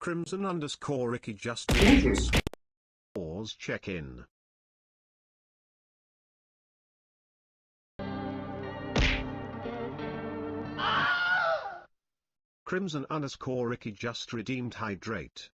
Crimson_Ricky just Thank you. scores check-in. Crimson_Ricky just redeemed hydrate.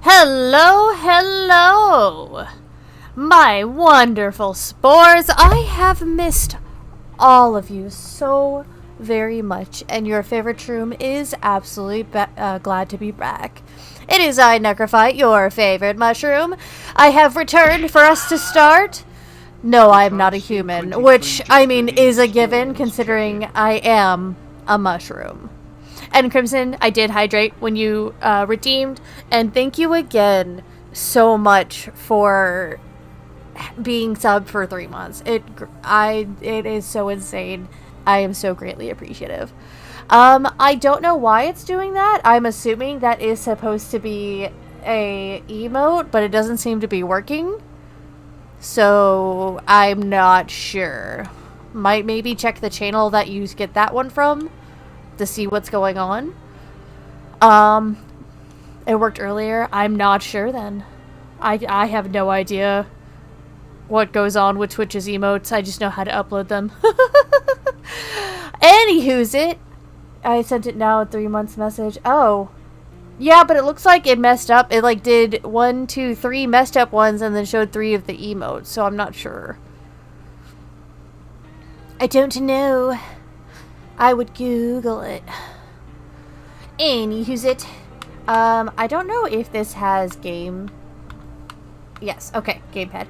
Hello, hello, my wonderful spores. I have missed all of you so very much, and your favorite shroom is absolutely glad to be back. It is I, Necrophyte, your favorite mushroom. I have returned for us to start. No, I'm not a human, which, I mean, is a given considering I am a mushroom. And Crimson, I did hydrate when you redeemed, and thank you again so much for being subbed for 3 months. It is so insane. I am so greatly appreciative. I don't know why it's doing that. I'm assuming that is supposed to be a emote, but it doesn't seem to be working. So I'm not sure. Might maybe check the channel that you get that one from to see what's going on. It worked earlier. I'm not sure then. I have no idea what goes on with Twitch's emotes. I just know how to upload them. Anywho's it. I sent it now, a 3 months message. Oh. Yeah, but it looks like it messed up. It like did 1, 2, 3 messed up ones and then showed 3 of the emotes, so I'm not sure. I don't know. I would Google it. Anywho's it. I don't know if this has game. Yes, okay, gamepad.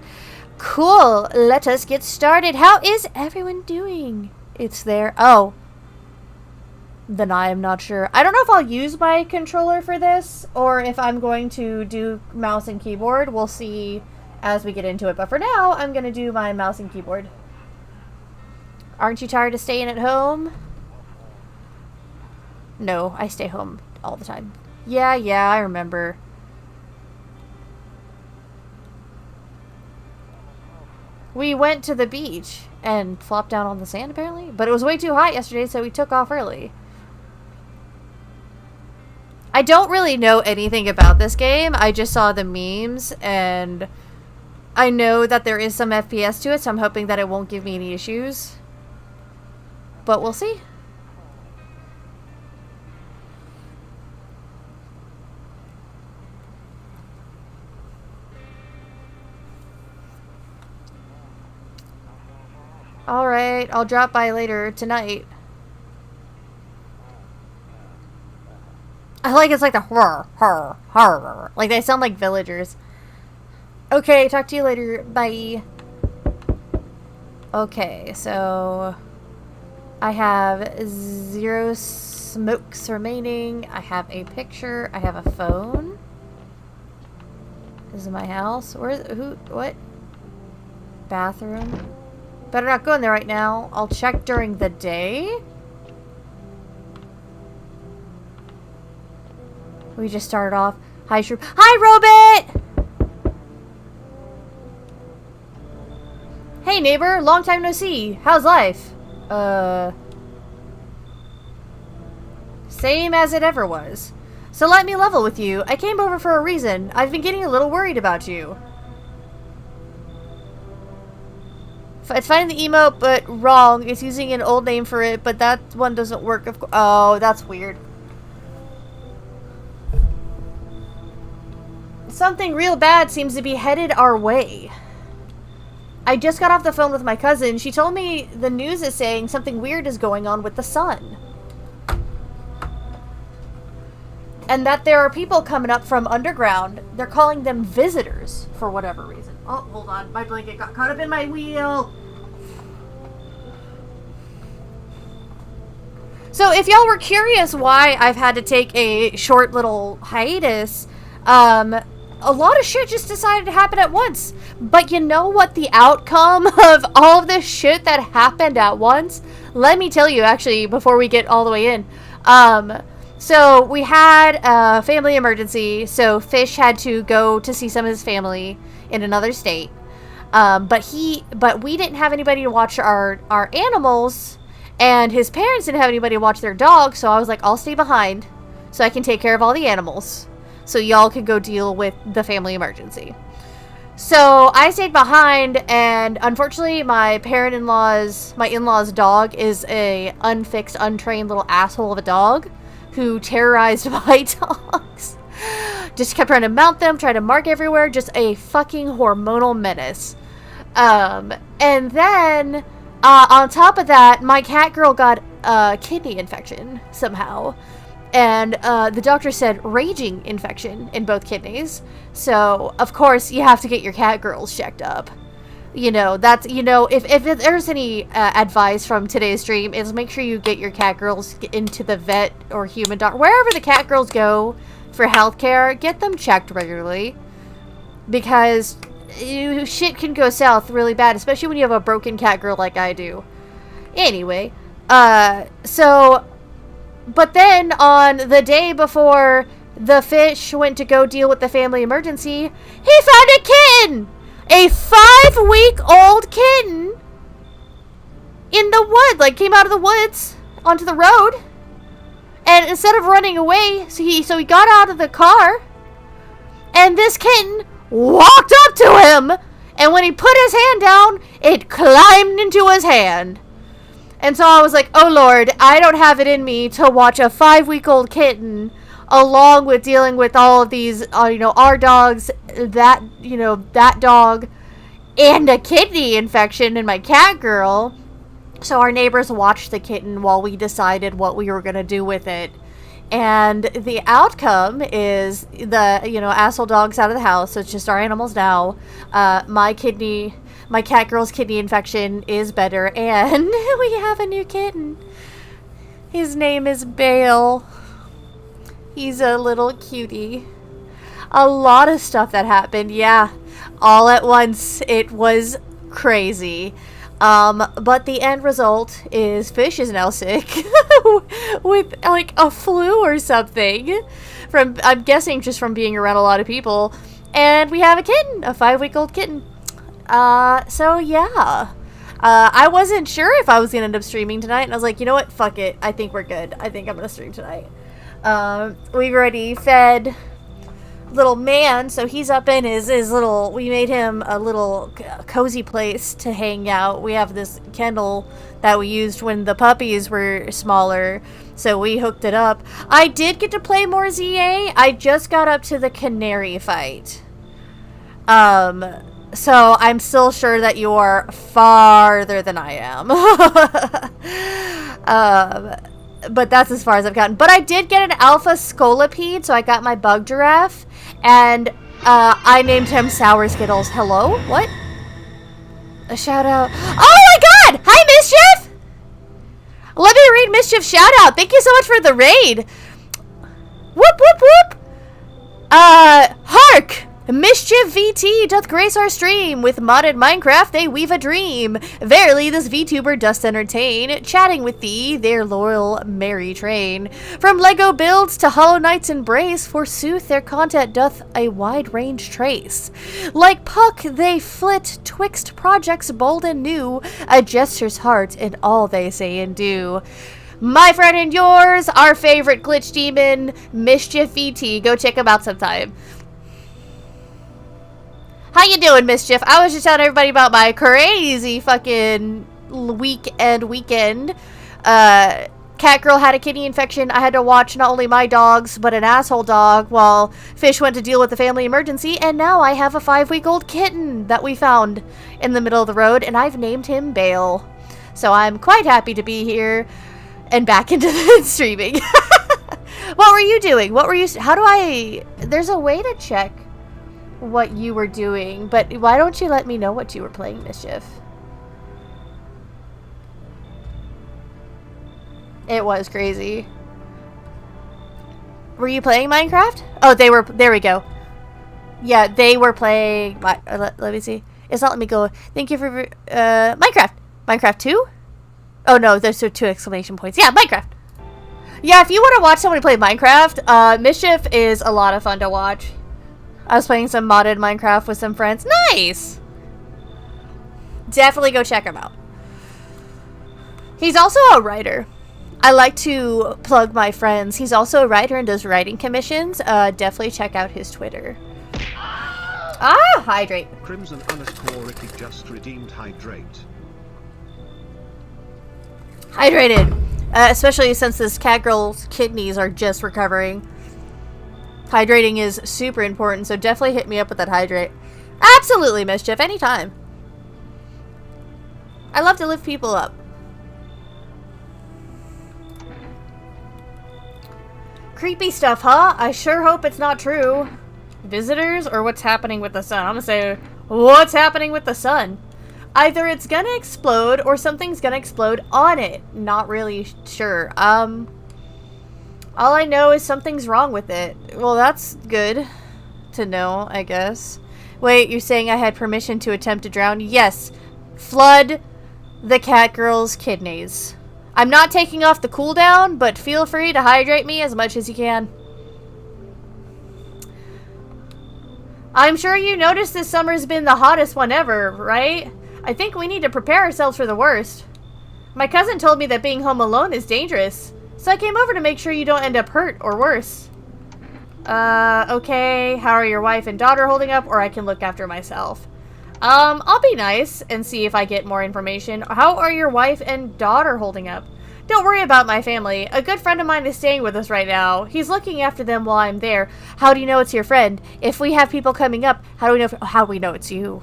Cool, let us get started. How is everyone doing? It's there. Oh. Then I am not sure. I don't know if I'll use my controller for this or if I'm going to do mouse and keyboard. We'll see as we get into it. But for now, I'm going to do my mouse and keyboard. Aren't you tired of staying at home? No, I stay home all the time. Yeah, I remember. We went to the beach and flopped down on the sand, apparently. But it was way too hot yesterday, so we took off early. I don't really know anything about this game. I just saw the memes, and I know that there is some FPS to it, so I'm hoping that it won't give me any issues. But we'll see. Alright, I'll drop by later tonight. I like it's like the horror, horror, horror. Like they sound like villagers. Okay, talk to you later. Bye. Okay, so I have 0 smokes remaining. I have a picture. I have a phone. This is my house. What? Bathroom. Better not go in there right now. I'll check during the day. We just started off. Hi, Shroom. Hi, Robit! Hey, neighbor. Long time no see. How's life? Same as it ever was. So let me level with you. I came over for a reason. I've been getting a little worried about you. It's finding the emote, but wrong. It's using an old name for it, but that one doesn't work. Oh, that's weird. Something real bad seems to be headed our way. I just got off the phone with my cousin. She told me the news is saying something weird is going on with the sun. And that there are people coming up from underground. They're calling them visitors for whatever reason. Oh, hold on. My blanket got caught up in my wheel. So if y'all were curious why I've had to take a short little hiatus, a lot of shit just decided to happen at once. But you know what the outcome of all of this shit that happened at once? Let me tell you, actually, before we get all the way in. So we had a family emergency. So Fish had to go to see some of his family in another state. But we didn't have anybody to watch our animals. And his parents didn't have anybody to watch their dog. So I was like, I'll stay behind so I can take care of all the animals. So y'all could go deal with the family emergency. So I stayed behind, and unfortunately my in-law's dog is a unfixed, untrained little asshole of a dog who terrorized my dogs. Just kept trying to mount them, trying to mark everywhere, just a fucking hormonal menace. And then, on top of that, my cat girl got a kidney infection somehow. And the doctor said raging infection in both kidneys. So, of course, you have to get your cat girls checked up. You know, that's, you know, if there's any advice from today's stream, is make sure you get your cat girls into the vet or human doctor. Wherever the cat girls go for healthcare, get them checked regularly. because shit can go south really bad, especially when you have a broken cat girl like I do. Anyway, so, but then on the day before the fish went to go deal with the family emergency, he found a kitten! A 5-week-old kitten in the wood, like came out of the woods onto the road. And instead of running away, so he got out of the car, and this kitten walked up to him, and when he put his hand down, it climbed into his hand. And so I was like, oh Lord, I don't have it in me to watch a 5-week-old kitten along with dealing with all of these, our dogs, that dog, and a kidney infection in my cat girl. So our neighbors watched the kitten while we decided what we were going to do with it. And the outcome is asshole dog's out of the house. So it's just our animals now. My cat girl's kidney infection is better. And we have a new kitten. His name is Bale. He's a little cutie. A lot of stuff that happened. Yeah. All at once. It was crazy. But the end result is Fish is now sick with like a flu or something I'm guessing just from being around a lot of people. And we have a kitten, a 5-week-old kitten. So yeah. I wasn't sure if I was going to end up streaming tonight, and I was like, you know what? Fuck it. I think we're good. I think I'm going to stream tonight. We've already fed little man, so he's up in his little, we made him a little cozy place to hang out. We have this kennel that we used when the puppies were smaller, so we hooked it up. I did get to play more ZA. I just got up to the canary fight. So I'm still sure that you're farther than I am. But that's as far as I've gotten. But I did get an alpha scolipede, so I got my bug giraffe. And I named him Sour Skittles. Hello? What? A shout out. Oh my god! Hi, Mischief! Let me read Mischief's shout out. Thank you so much for the raid. Whoop, whoop, whoop. Hark! Mischief VT doth grace our stream. With modded Minecraft they weave a dream. Verily this VTuber doth entertain, chatting with thee, their loyal merry train. From Lego builds to Hollow Knight's embrace, forsooth their content doth a wide range trace. Like Puck they flit twixt projects bold and new, a jester's heart in all they say and do. My friend and yours, our favorite glitch demon, Mischief VT. Go check him out sometime. How you doing, Mischief? I was just telling everybody about my crazy fucking weekend. Cat girl had a kidney infection. I had to watch not only my dogs, but an asshole dog while Fish went to deal with the family emergency. And now I have a 5-week-old kitten that we found in the middle of the road, and I've named him Bale. So I'm quite happy to be here and back into the streaming. What were you doing? There's a way to check what you were doing, but why don't you let me know what you were playing, Mischief? It was crazy. Were you playing Minecraft? Oh, there we go. Yeah, they were playing, let me see. It's not letting me go. Thank you for, Minecraft. Minecraft 2? Oh no, there's 2 exclamation points. Yeah, Minecraft. Yeah, if you want to watch somebody play Minecraft, Mischief is a lot of fun to watch. I was playing some modded Minecraft with some friends. Nice! Definitely go check him out. He's also a writer. I like to plug my friends. He's also a writer and does writing commissions. Definitely check out his Twitter. Hydrate. Crimson_Ricky just redeemed hydrate. Hydrated. Especially since this cat girl's kidneys are just recovering. Hydrating is super important, so definitely hit me up with that hydrate. Absolutely, Mischief, anytime. I love to lift people up. Creepy stuff, huh? I sure hope it's not true. Visitors or what's happening with the sun? I'm gonna say, what's happening with the sun? Either it's gonna explode or something's gonna explode on it. Not really sure. All I know is something's wrong with it. Well, that's good to know, I guess. Wait, you're saying I had permission to attempt to drown? Yes. Flood the cat girl's kidneys. I'm not taking off the cooldown, but feel free to hydrate me as much as you can. I'm sure you noticed this summer's been the hottest one ever, right? I think we need to prepare ourselves for the worst. My cousin told me that being home alone is dangerous, so I came over to make sure you don't end up hurt or worse. Okay, how are your wife and daughter holding up, or I can look after myself? I'll be nice and see if I get more information. How are your wife and daughter holding up? Don't worry about my family. A good friend of mine is staying with us right now. He's looking after them while I'm there. How do you know it's your friend? If we have people coming up, how do we know it's you?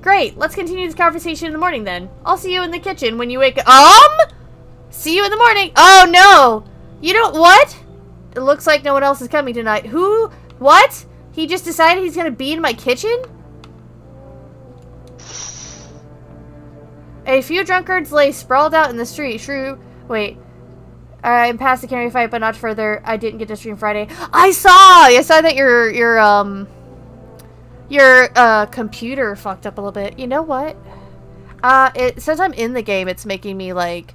Great, let's continue this conversation in the morning then. I'll see you in the kitchen when you wake up. See you in the morning. Oh no! You don't, what? It looks like no one else is coming tonight. Who? What? He just decided he's gonna be in my kitchen? A few drunkards lay sprawled out in the street. Shrew. Wait. I'm past the canary fight, but not further. I didn't get to stream Friday. I saw that your computer fucked up a little bit. You know what? Since I'm in the game, it's making me like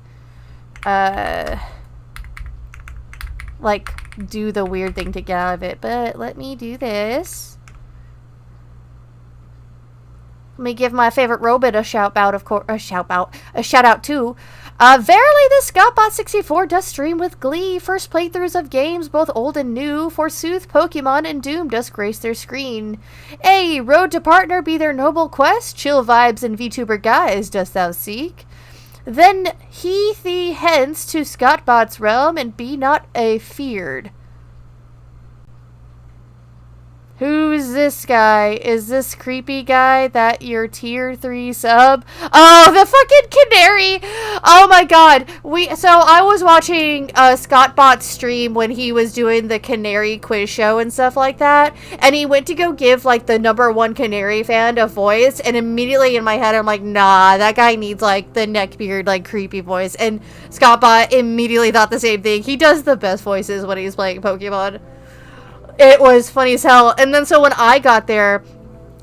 do the weird thing to get out of it. But let me do this. Let me give my favorite robot a shout out, of course. A shout out too. Verily, this ScottBot64 does stream with glee. First playthroughs of games, both old and new. Forsooth, Pokemon and Doom does grace their screen. A road to partner be their noble quest. Chill vibes and VTuber guys dost thou seek. Then he thee hence to ScottBot's realm and be not afeared. Who's this guy? Is this creepy guy that your tier 3 sub? Oh, the fucking canary! Oh my god. So I was watching ScottBot's stream when he was doing the canary quiz show and stuff like that. And he went to go give like the #1 canary fan a voice. And immediately in my head I'm like, nah, that guy needs like the neckbeard, like creepy voice. And ScottBot immediately thought the same thing. He does the best voices when he's playing Pokemon. It was funny as hell. And then so when I got there,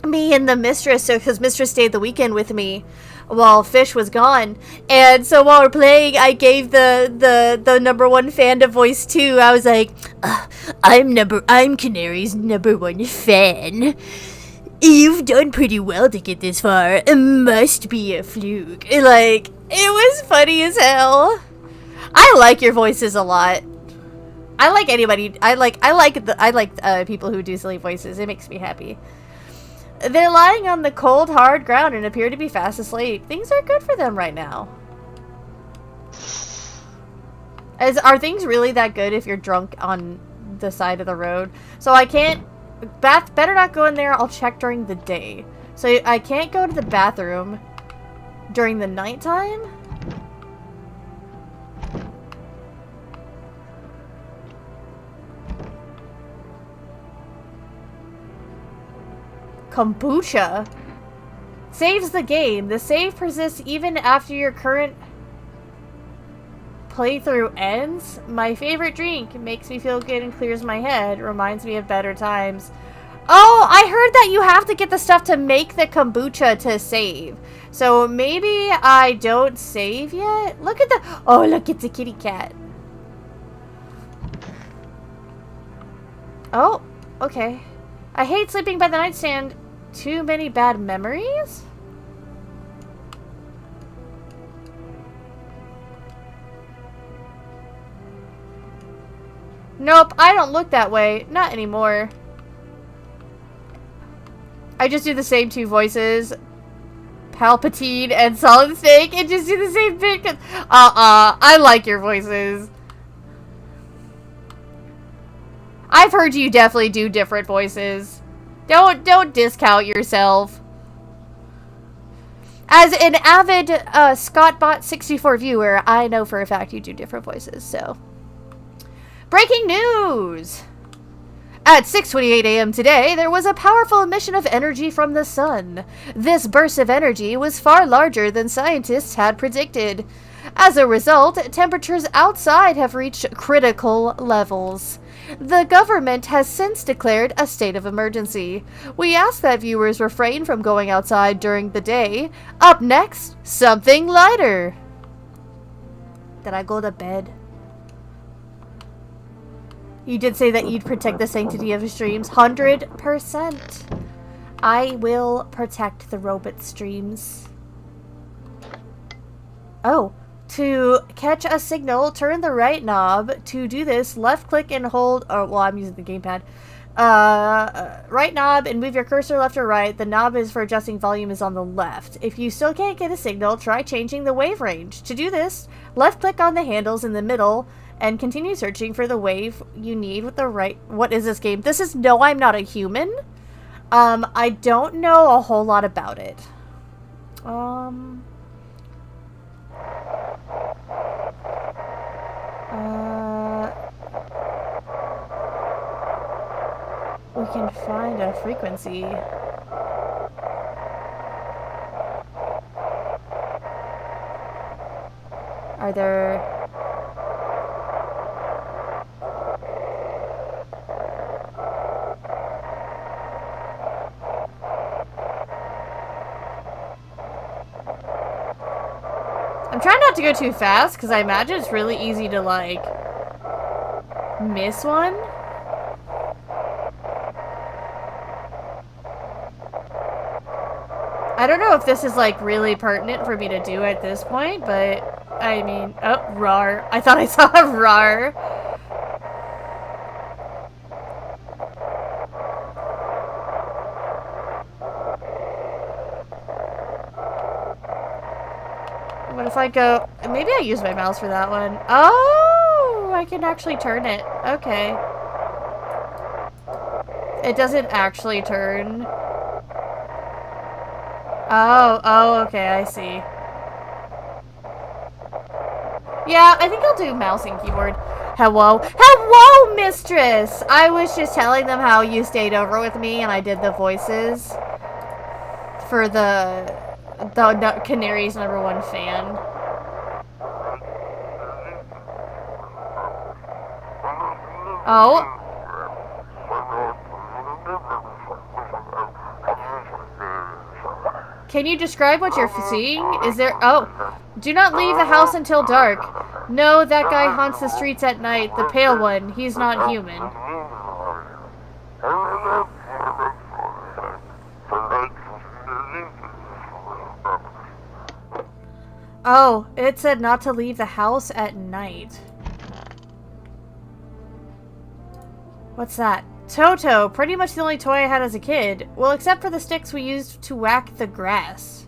me and the mistress, so because mistress stayed the weekend with me while Fish was gone, and so while we're playing, I gave the #1 fan a voice too. I was like, I'm Canary's #1 fan. You've done pretty well to get this far. It must be a fluke. Like, it was funny as hell. I like your voices a lot. I like anybody. I like people who do silly voices. It makes me happy. They're lying on the cold, hard ground and appear to be fast asleep. Things are good for them right now. Are things really that good if you're drunk on the side of the road? So I can't. Better not go in there. I'll check during the day. So I can't go to the bathroom during the nighttime. Kombucha saves the game. The save persists even after your current playthrough ends. My favorite drink. It makes me feel good and clears my head. Reminds me of better times. Oh, I heard that you have to get the stuff to make the kombucha to save. So maybe I don't save yet. Look at the... Oh, look, it's a kitty cat. Oh, okay. I hate sleeping by the nightstand. Too many bad memories? Nope, I don't look that way. Not anymore. I just do the same two voices. Palpatine and Solid Snake, and just do the same bit. I like your voices. I've heard you definitely do different voices. Don't discount yourself. As an avid ScottBot64 viewer, I know for a fact you do different voices, so. Breaking news! At 6:28 a.m. today, there was a powerful emission of energy from the sun. This burst of energy was far larger than scientists had predicted. As a result, temperatures outside have reached critical levels. The government has since declared a state of emergency. We ask that viewers refrain from going outside during the day. Up next, something lighter. Did I go to bed? You did say that you'd protect the sanctity of streams. 100%. I will protect the robot streams. Oh. To catch a signal, turn the right knob. To do this, left click and hold... Oh, well, I'm using the gamepad. Right knob and move your cursor left or right. The knob is for adjusting volume is on the left. If you still can't get a signal, try changing the wave range. To do this, left click on the handles in the middle and continue searching for the wave you need with the right... What is this game? This is No, I'm Not a Human. I don't know a whole lot about it. We can find a frequency. Are there... I'm trying not to go too fast, because I imagine it's really easy to, like, miss one. I don't know if this is, like, really pertinent for me to do at this point, but, I mean... Oh, rar. I thought I saw a rar. What if I go... Maybe I use my mouse for that one. Oh! I can actually turn it. Okay. It doesn't actually turn. Oh, okay, I see. Yeah, I think I'll do mouse and keyboard. Hello? Hello, mistress! I was just telling them how you stayed over with me and I did the voices for the Canary's #1 fan. Oh. Can you describe what you're seeing? Is there... Oh. Do not leave the house until dark. No, that guy haunts the streets at night. The pale one. He's not human. Oh, it said not to leave the house at night. What's that? Toto, pretty much the only toy I had as a kid. Well, except for the sticks we used to whack the grass.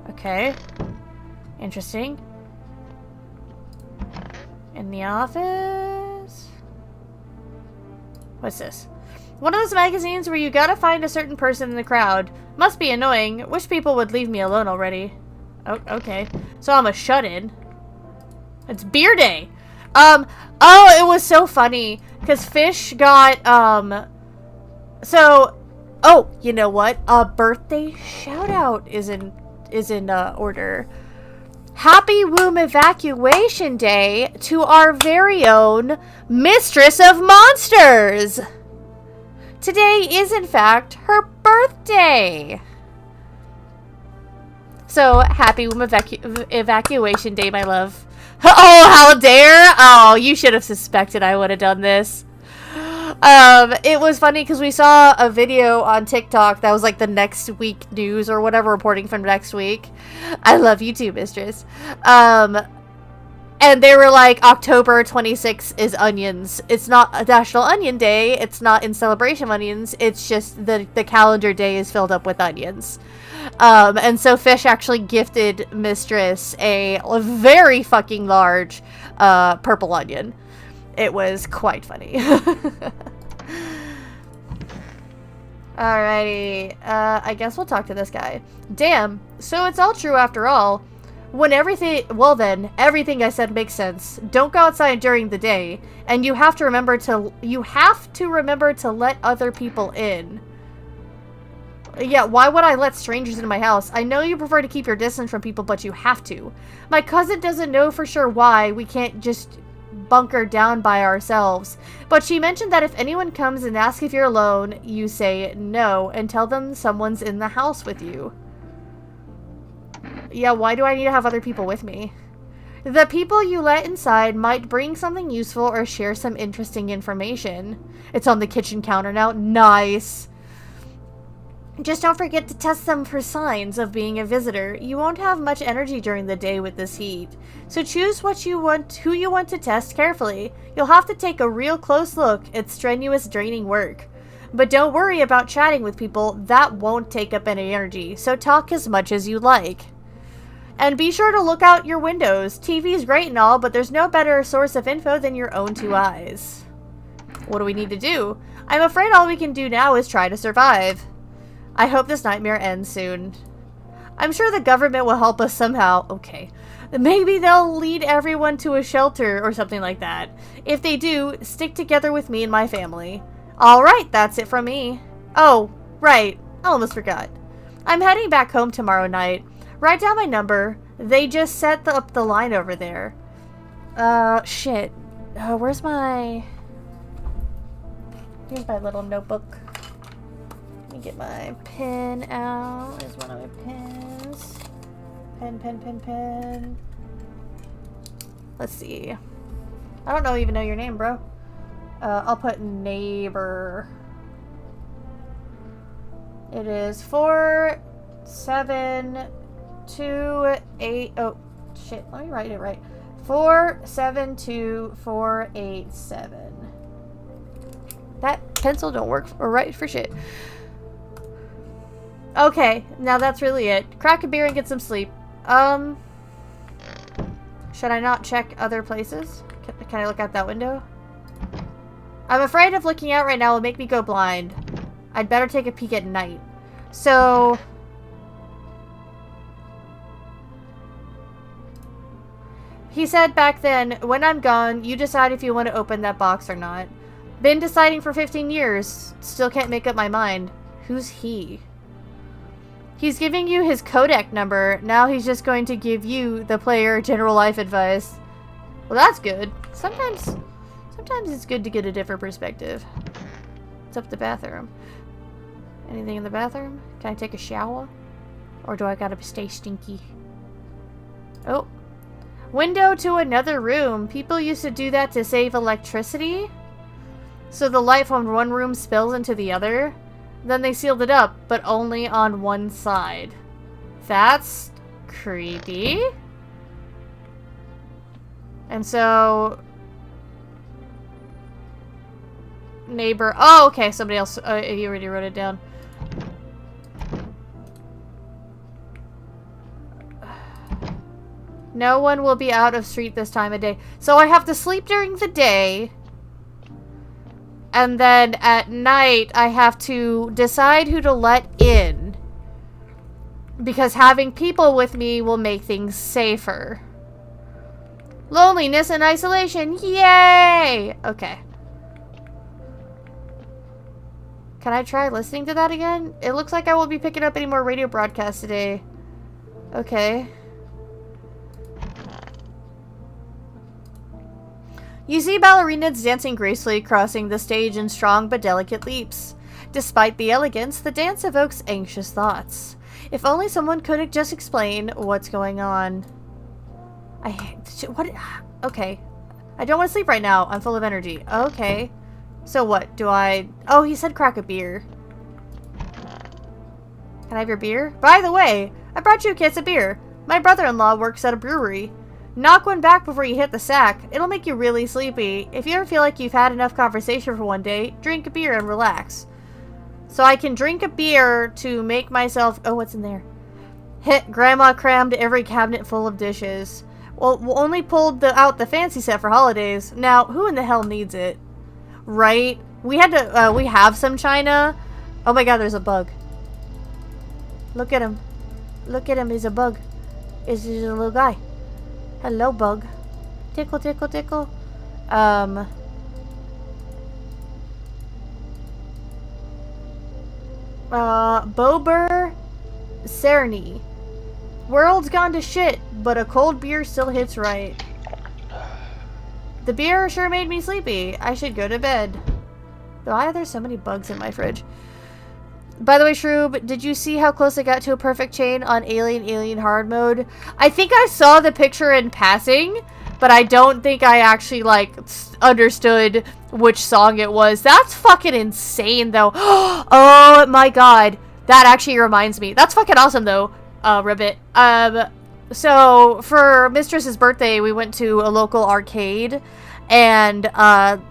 Okay. Interesting. In the office? What's this? One of those magazines where you gotta find a certain person in the crowd. Must be annoying. Wish people would leave me alone already. Oh, okay. So I'm a shut-in. It's beer day! Oh, it was so funny, because Fish got, so, oh, you know what, a birthday shout-out is in order. Happy Womb Evacuation Day to our very own Mistress of Monsters! Today is, in fact, her birthday! So, happy Womb Evacuation Day, my love. Oh, how dare! Oh, you should have suspected I would have done this. It was funny because we saw a video on TikTok that was like the next week news or whatever, reporting from next week. I love you too, mistress. And they were like, October 26th is onions. It's not a National Onion Day. It's not in celebration of onions. It's just the calendar day is filled up with onions. And so Fish actually gifted Mistress a very fucking large purple onion. It was quite funny. Alrighty, I guess we'll talk to this guy. Damn, so it's all true after all. Well then, everything I said makes sense. Don't go outside during the day, and you have to remember to let other people in. Yeah, why would I let strangers into my house? I know you prefer to keep your distance from people, but you have to. My cousin doesn't know for sure why we can't just bunker down by ourselves. But she mentioned that if anyone comes and asks if you're alone, you say no and tell them someone's in the house with you. Yeah, why do I need to have other people with me? The people you let inside might bring something useful or share some interesting information. It's on the kitchen counter now. Nice. Just don't forget to test them for signs of being a visitor. You won't have much energy during the day with this heat. So choose who you want to test carefully. You'll have to take a real close look. It's strenuous, draining work. But don't worry about chatting with people. That won't take up any energy. So talk as much as you like. And be sure to look out your windows. TV's great and all, but there's no better source of info than your own two eyes. What do we need to do? I'm afraid all we can do now is try to survive. I hope this nightmare ends soon. I'm sure the government will help us somehow. Okay. Maybe they'll lead everyone to a shelter or something like that. If they do, stick together with me and my family. Alright, that's it from me. Oh, right. I almost forgot. I'm heading back home tomorrow night. Write down my number. They just set up the line over there. Shit. Where's my... Here's my little notebook. Let me get my pen out. There's one of my pens. Pen. Let's see. I don't even know your name, bro. I'll put neighbor. It is 4728. Oh, shit. Let me write it right. 472487. That pencil don't work or write for shit. Okay, now that's really it. Crack a beer and get some sleep. Should I not check other places? Can I look out that window? I'm afraid of looking out right now will make me go blind. I'd better take a peek at night. So... He said back then, when I'm gone, you decide if you want to open that box or not. Been deciding for 15 years. Still can't make up my mind. Who's he? He's giving you his Kodak number. Now he's just going to give you, the player, general life advice. Well, that's good. Sometimes it's good to get a different perspective. It's up the bathroom. Anything in the bathroom? Can I take a shower? Or do I gotta stay stinky? Oh. Window to another room. People used to do that to save electricity. So the light from one room spills into the other. Then they sealed it up, but only on one side. That's creepy. And so... Neighbor... Oh, okay, somebody else... you already wrote it down. No one will be out of street this time of day. So I have to sleep during the day. And then at night, I have to decide who to let in. Because having people with me will make things safer. Loneliness and isolation. Yay! Okay. Can I try listening to that again? It looks like I won't be picking up any more radio broadcasts today. Okay. You see ballerinas dancing gracefully, crossing the stage in strong but delicate leaps. Despite the elegance, the dance evokes anxious thoughts. If only someone could just explain what's going on. What? Okay. I don't want to sleep right now. I'm full of energy. Okay. So what? Do I... Oh, he said crack a beer. Can I have your beer? By the way, I brought you a case of beer. My brother-in-law works at a brewery. Knock one back before you hit the sack. It'll make you really sleepy. If you ever feel like you've had enough conversation for one day, drink a beer and relax. So I can drink a beer to make myself... Oh, what's in there? Hit Grandma crammed every cabinet full of dishes. Well, only pulled out the fancy set for holidays. Now, who in the hell needs it? Right? We had to... we have some china. Oh my god, there's a bug. Look at him. Look at him. He's a bug. He's a little guy. Hello, bug. Tickle, tickle, tickle. Bober Cerny. World's gone to shit, but a cold beer still hits right. The beer sure made me sleepy. I should go to bed. Why are there so many bugs in my fridge? By the way, Shroob, did you see how close I got to a perfect chain on Alien Hard Mode? I think I saw the picture in passing, but I don't think I actually, like, understood which song it was. That's fucking insane, though. Oh, my God. That actually reminds me. That's fucking awesome, though, Ribbit. So, for Mistress's birthday, we went to a local arcade, and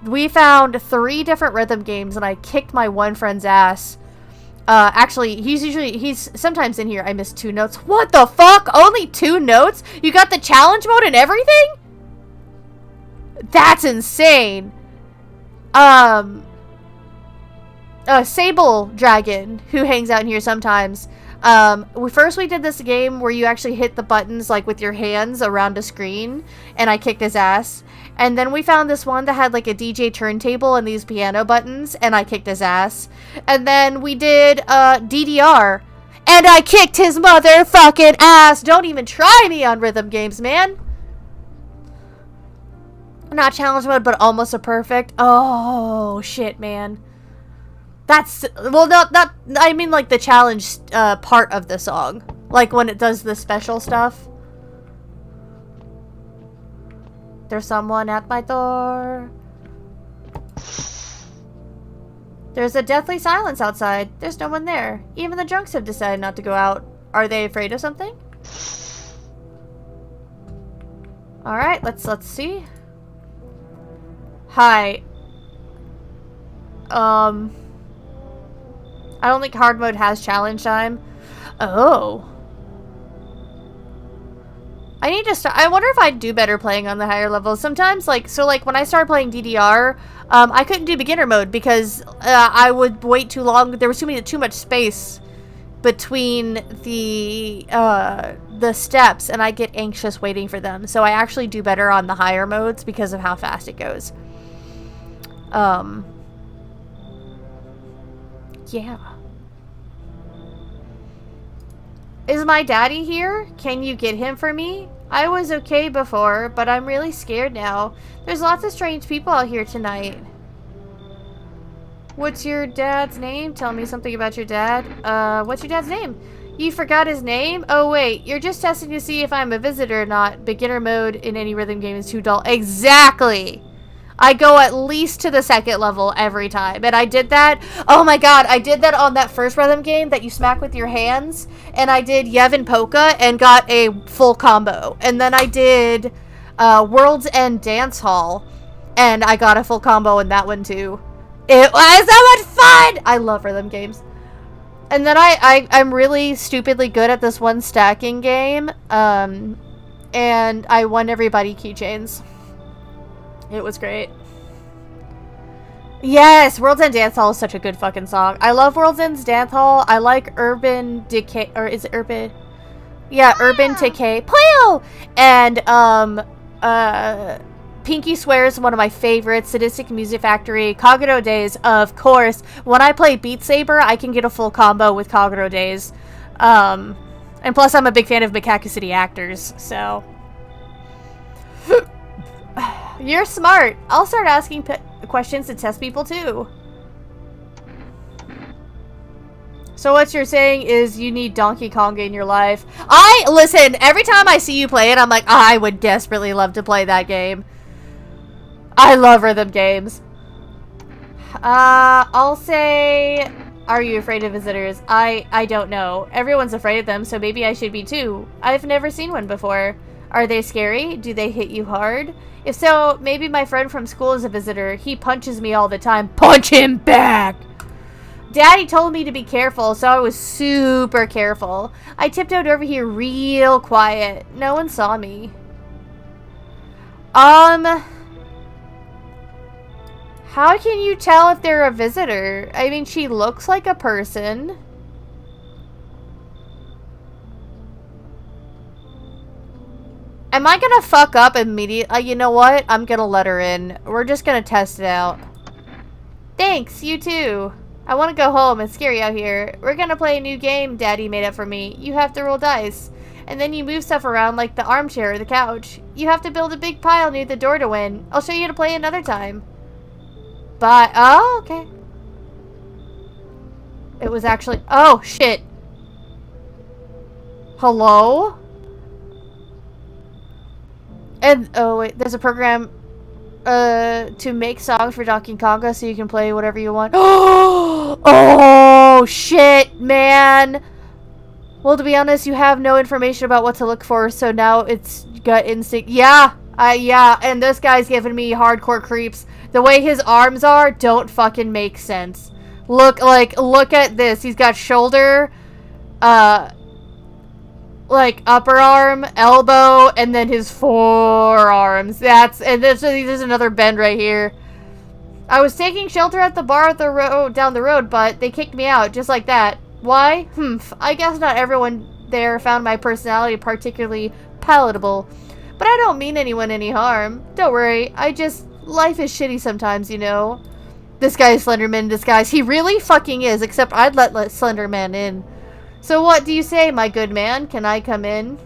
we found 3 different rhythm games, and I kicked my one friend's ass. Actually, he's sometimes in here. I missed 2 notes. What the fuck? Only 2 notes? You got the challenge mode and everything? That's insane. Sable Dragon, who hangs out in here sometimes. We did this game where you actually hit the buttons, like, with your hands around a screen, and I kicked his ass. And then we found this one that had, like, a DJ turntable and these piano buttons, and I kicked his ass. And then we did, DDR, and I kicked his motherfucking ass! Don't even try me on rhythm games, man! Not challenge mode, but almost a perfect. Oh, shit, man. That's, well, not, I mean, like, the challenge, part of the song. Like, when it does the special stuff. There's someone at my door. There's a deathly silence outside. There's no one there. Even the drunks have decided not to go out. Are they afraid of something? Alright, let's see. Hi. I don't think hard mode has challenge time. Oh. I need to start. I wonder if I'd do better playing on the higher levels. Sometimes, like, so, like, when I started playing DDR, I couldn't do beginner mode because I would wait too long. There was too much space between the steps, and I get anxious waiting for them. So I actually do better on the higher modes because of how fast it goes. Yeah. Is my daddy here? Can you get him for me? I was okay before, but I'm really scared now. There's lots of strange people out here tonight. What's your dad's name? Tell me something about your dad. What's your dad's name? You forgot his name? Oh wait, you're just testing to see if I'm a visitor or not. Beginner mode in any rhythm game is too dull. Exactly! I go at least to the 2nd level every time. And I did that. Oh my god, I did that on that first rhythm game that you smack with your hands. And I did Yevon Polka and got a full combo. And then I did World's End Dance Hall. And I got a full combo in that one too. It was so much fun! I love rhythm games. And then I'm really stupidly good at this one stacking game. And I won everybody keychains. It was great. Yes, World's End Dance Hall is such a good fucking song. I love World's End Dance Hall. I like Urban Decay, or is it Urban? Yeah, Urban Decay. Pleo! And, Pinky Swears, one of my favorites. Sadistic Music Factory. Kagero Days, of course. When I play Beat Saber, I can get a full combo with Kagero Days. And plus, I'm a big fan of Macaca City Actors, so... You're smart. I'll start asking questions to test people too. So what you're saying is you need Donkey Kong in your life. Listen, every time I see you play it, I'm like, I would desperately love to play that game. I love rhythm games. I'll say, are you afraid of visitors? I don't know. Everyone's afraid of them, so maybe I should be too. I've never seen one before. Are they scary? Do they hit you hard? If so, maybe my friend from school is a visitor. He punches me all the time. Punch him back! Daddy told me to be careful, so I was super careful. I tiptoed over here real quiet. No one saw me. How can you tell if they're a visitor? I mean, she looks like a person. Am I gonna fuck up immediately? You know what? I'm gonna let her in. We're just gonna test it out. Thanks, you too. I want to go home. It's scary out here. We're gonna play a new game Daddy made up for me. You have to roll dice. And then you move stuff around like the armchair or the couch. You have to build a big pile near the door to win. I'll show you how to play another time. Bye. Oh, okay. It was actually... Oh, shit. Hello? And... Oh, wait. There's a program... to make songs for Donkey Konga so you can play whatever you want. Oh, shit, man. Well, to be honest, you have no information about what to look for, so now it's gut instinct. Yeah, yeah, and this guy's giving me hardcore creeps. The way his arms are don't fucking make sense. Look at this. He's got shoulder, like upper arm, elbow, and then his forearms. And there's another bend right here. I was taking shelter at the bar down the road, but they kicked me out just like that. Why? I guess not everyone there found my personality particularly palatable. But I don't mean anyone any harm. Don't worry, life is shitty sometimes, you know. This guy is Slenderman in disguise. He really fucking is, except I'd let Slenderman in. So what do you say, my good man? Can I come in?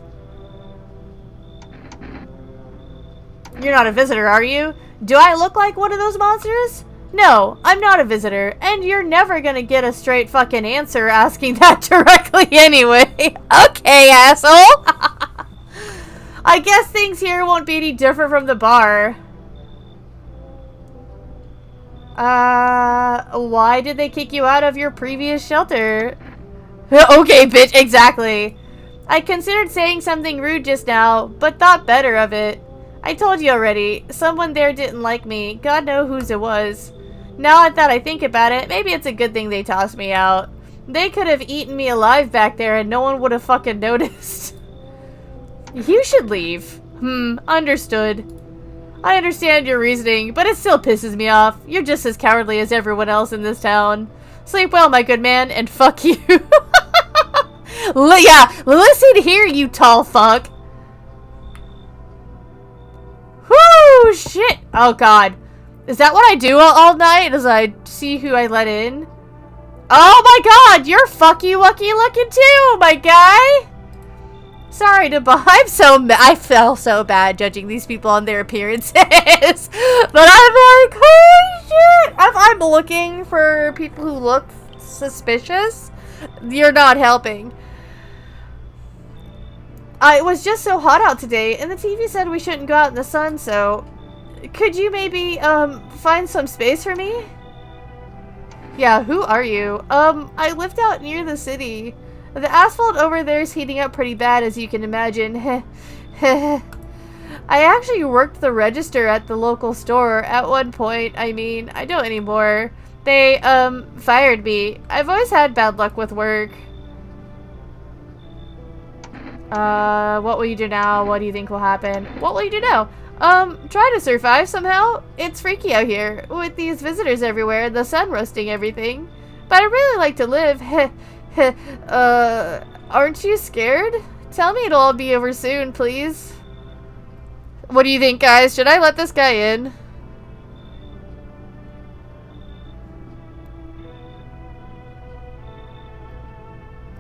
You're not a visitor, are you? Do I look like one of those monsters? No, I'm not a visitor, and you're never gonna get a straight fucking answer asking that directly anyway. Okay, asshole! I guess things here won't be any different from the bar. Why did they kick you out of your previous shelter? Okay, bitch, exactly. I considered saying something rude just now, but thought better of it. I told you already, someone there didn't like me. God knows whose it was. Now that I think about it, maybe it's a good thing they tossed me out. They could have eaten me alive back there and no one would have fucking noticed. You should leave. Understood. I understand your reasoning, but it still pisses me off. You're just as cowardly as everyone else in this town. Sleep well, my good man, and fuck you. Yeah, listen here, you tall fuck. Whoo, shit. Oh, God. Is that what I do all night as I see who I let in? Oh my god, you're fucky-wucky looking too, my guy! Sorry to I feel so bad judging these people on their appearances. But I'm like, holy shit! If I'm looking for people who look suspicious, you're not helping. It was just so hot out today, and the TV said we shouldn't go out in the sun, so... Could you maybe, find some space for me? Yeah, who are you? I lived out near the city. The asphalt over there is heating up pretty bad, as you can imagine. I actually worked the register at the local store at one point. I mean, I don't anymore. They, fired me. I've always had bad luck with work. What will you do now? What do you think will happen? What will you do now? Try to survive somehow. It's freaky out here, with these visitors everywhere, the sun roasting everything. But I really like to live. Aren't you scared? Tell me it'll all be over soon, please. What do you think, guys? Should I let this guy in?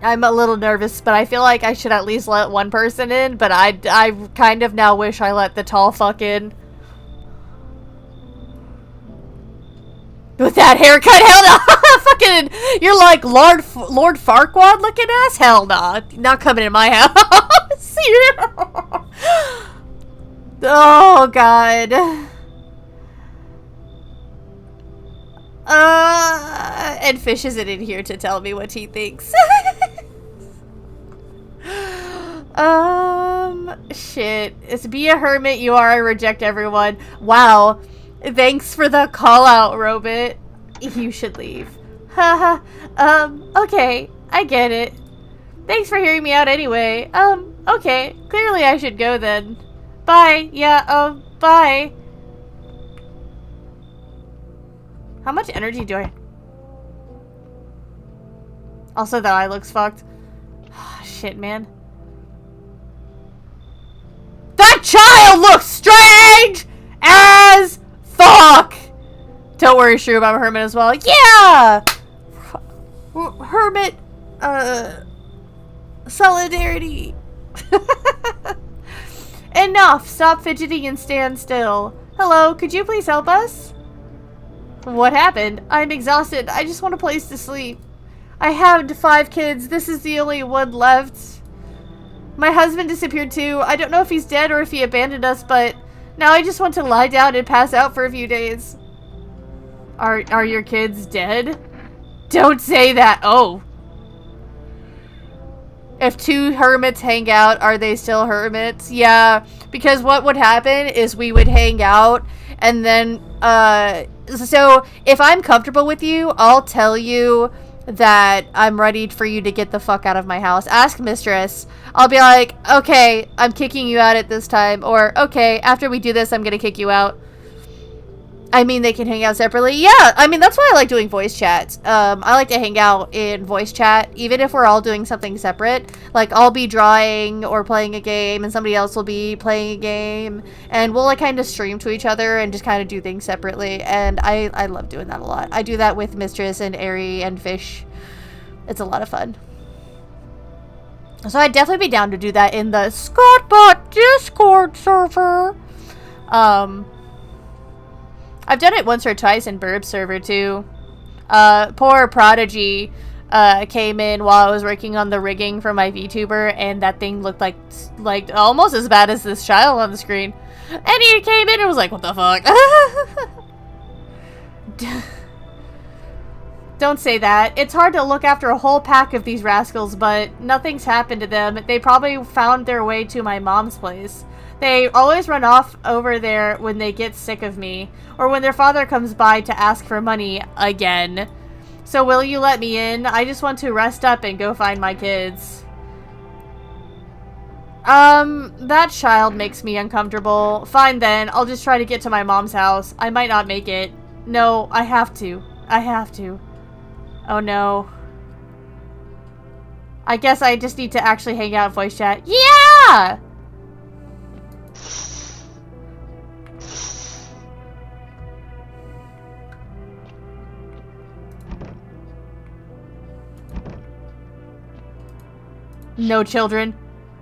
I'm a little nervous, but I feel like I should at least let one person in, but I kind of now wish I let the tall fuck in. With that haircut, hell no! Fucking, you're like Lord Farquaad looking ass? Hell nah. Not coming in my house. Oh, God. And Fish isn't in here to tell me what he thinks. Shit. It's be a hermit, you are, I reject everyone. Wow. Thanks for the call out, Robot. You should leave. Haha. Okay. I get it. Thanks for hearing me out anyway. Okay. Clearly I should go then. Bye. Yeah, bye. How much energy do I... Also, the eye looks fucked. Shit, man. That child looks strange as fuck! Don't worry, Shroob, I'm a hermit as well. Yeah! hermit, solidarity. Enough! Stop fidgeting and stand still. Hello, could you please help us? What happened? I'm exhausted. I just want a place to sleep. I have 5 kids. This is the only one left. My husband disappeared too. I don't know if he's dead or if he abandoned us, but now I just want to lie down and pass out for a few days. Are your kids dead? Don't say that. Oh. If 2 hermits hang out, are they still hermits? Yeah, because what would happen is we would hang out, and then, so if I'm comfortable with you, I'll tell you that I'm ready for you to get the fuck out of my house. Ask Mistress. I'll be like, okay, I'm kicking you out at this time, or okay, after we do this, I'm gonna kick you out. I mean, they can hang out separately. Yeah, I mean, that's why I like doing voice chats. I like to hang out in voice chat, even if we're all doing something separate. Like, I'll be drawing or playing a game, and somebody else will be playing a game, and we'll, like, kind of stream to each other and just kind of do things separately, and I love doing that a lot. I do that with Mistress and Airy and Fish. It's a lot of fun. So I'd definitely be down to do that in the Scottbot Discord server. I've done it once or twice in Burb server too. Poor Prodigy came in while I was working on the rigging for my VTuber, and that thing looked like almost as bad as this child on the screen. And he came in and was like, "What the fuck?" Don't say that. It's hard to look after a whole pack of these rascals, but nothing's happened to them. They probably found their way to my mom's place. They always run off over there when they get sick of me, or when their father comes by to ask for money again. So will you let me in? I just want to rest up and go find my kids. That child makes me uncomfortable. Fine then, I'll just try to get to my mom's house. I might not make it. No, I have to. I have to. Oh no. I guess I just need to actually hang out in voice chat. Yeah! No children.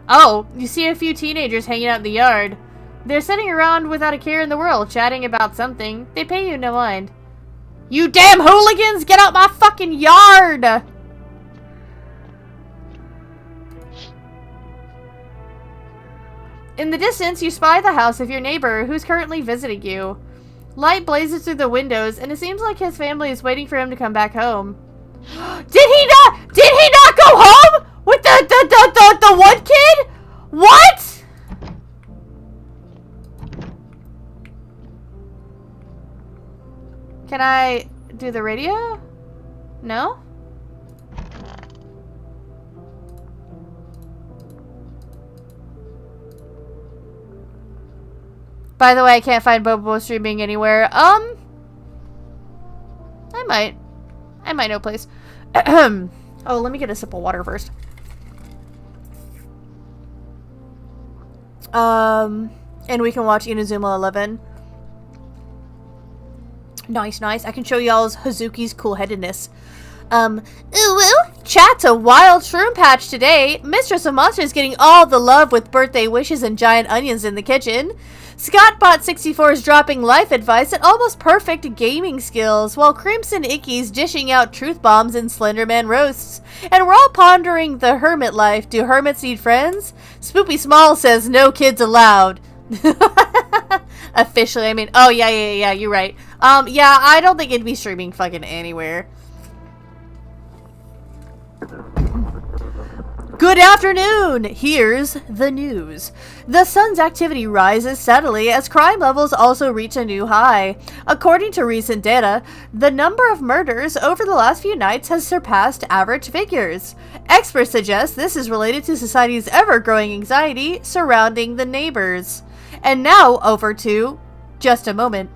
Oh, you see a few teenagers hanging out in the yard. They're sitting around without a care in the world, chatting about something. They pay you no mind. You damn hooligans! Get out my fucking yard! In the distance, you spy the house of your neighbor, who's currently visiting you. Light blazes through the windows, and it seems like his family is waiting for him to come back home. Did he not go home? With the one kid? What? Can I do the radio? No? By the way, I can't find Bobo streaming anywhere. I might know a place. Oh, let me get a sip of water first. And we can watch Inazuma 11. Nice, nice. I can show y'all's Hazuki's cool-headedness. Chat's a wild shroom patch today. Mistress of Monsters getting all the love with birthday wishes and giant onions in the kitchen. Scottbot64 is dropping life advice and almost perfect gaming skills, while Crimson Icky's dishing out truth bombs and Slenderman roasts. And we're all pondering the hermit life. Do hermits need friends? Spoopy Small says no kids allowed. Officially, I mean, oh yeah, you're right. Yeah, I don't think it'd be streaming fucking anywhere. Good afternoon! Here's the news. The sun's activity rises steadily as crime levels also reach a new high. According to recent data, the number of murders over the last few nights has surpassed average figures. Experts suggest this is related to society's ever-growing anxiety surrounding the neighbors. And now over to just a moment.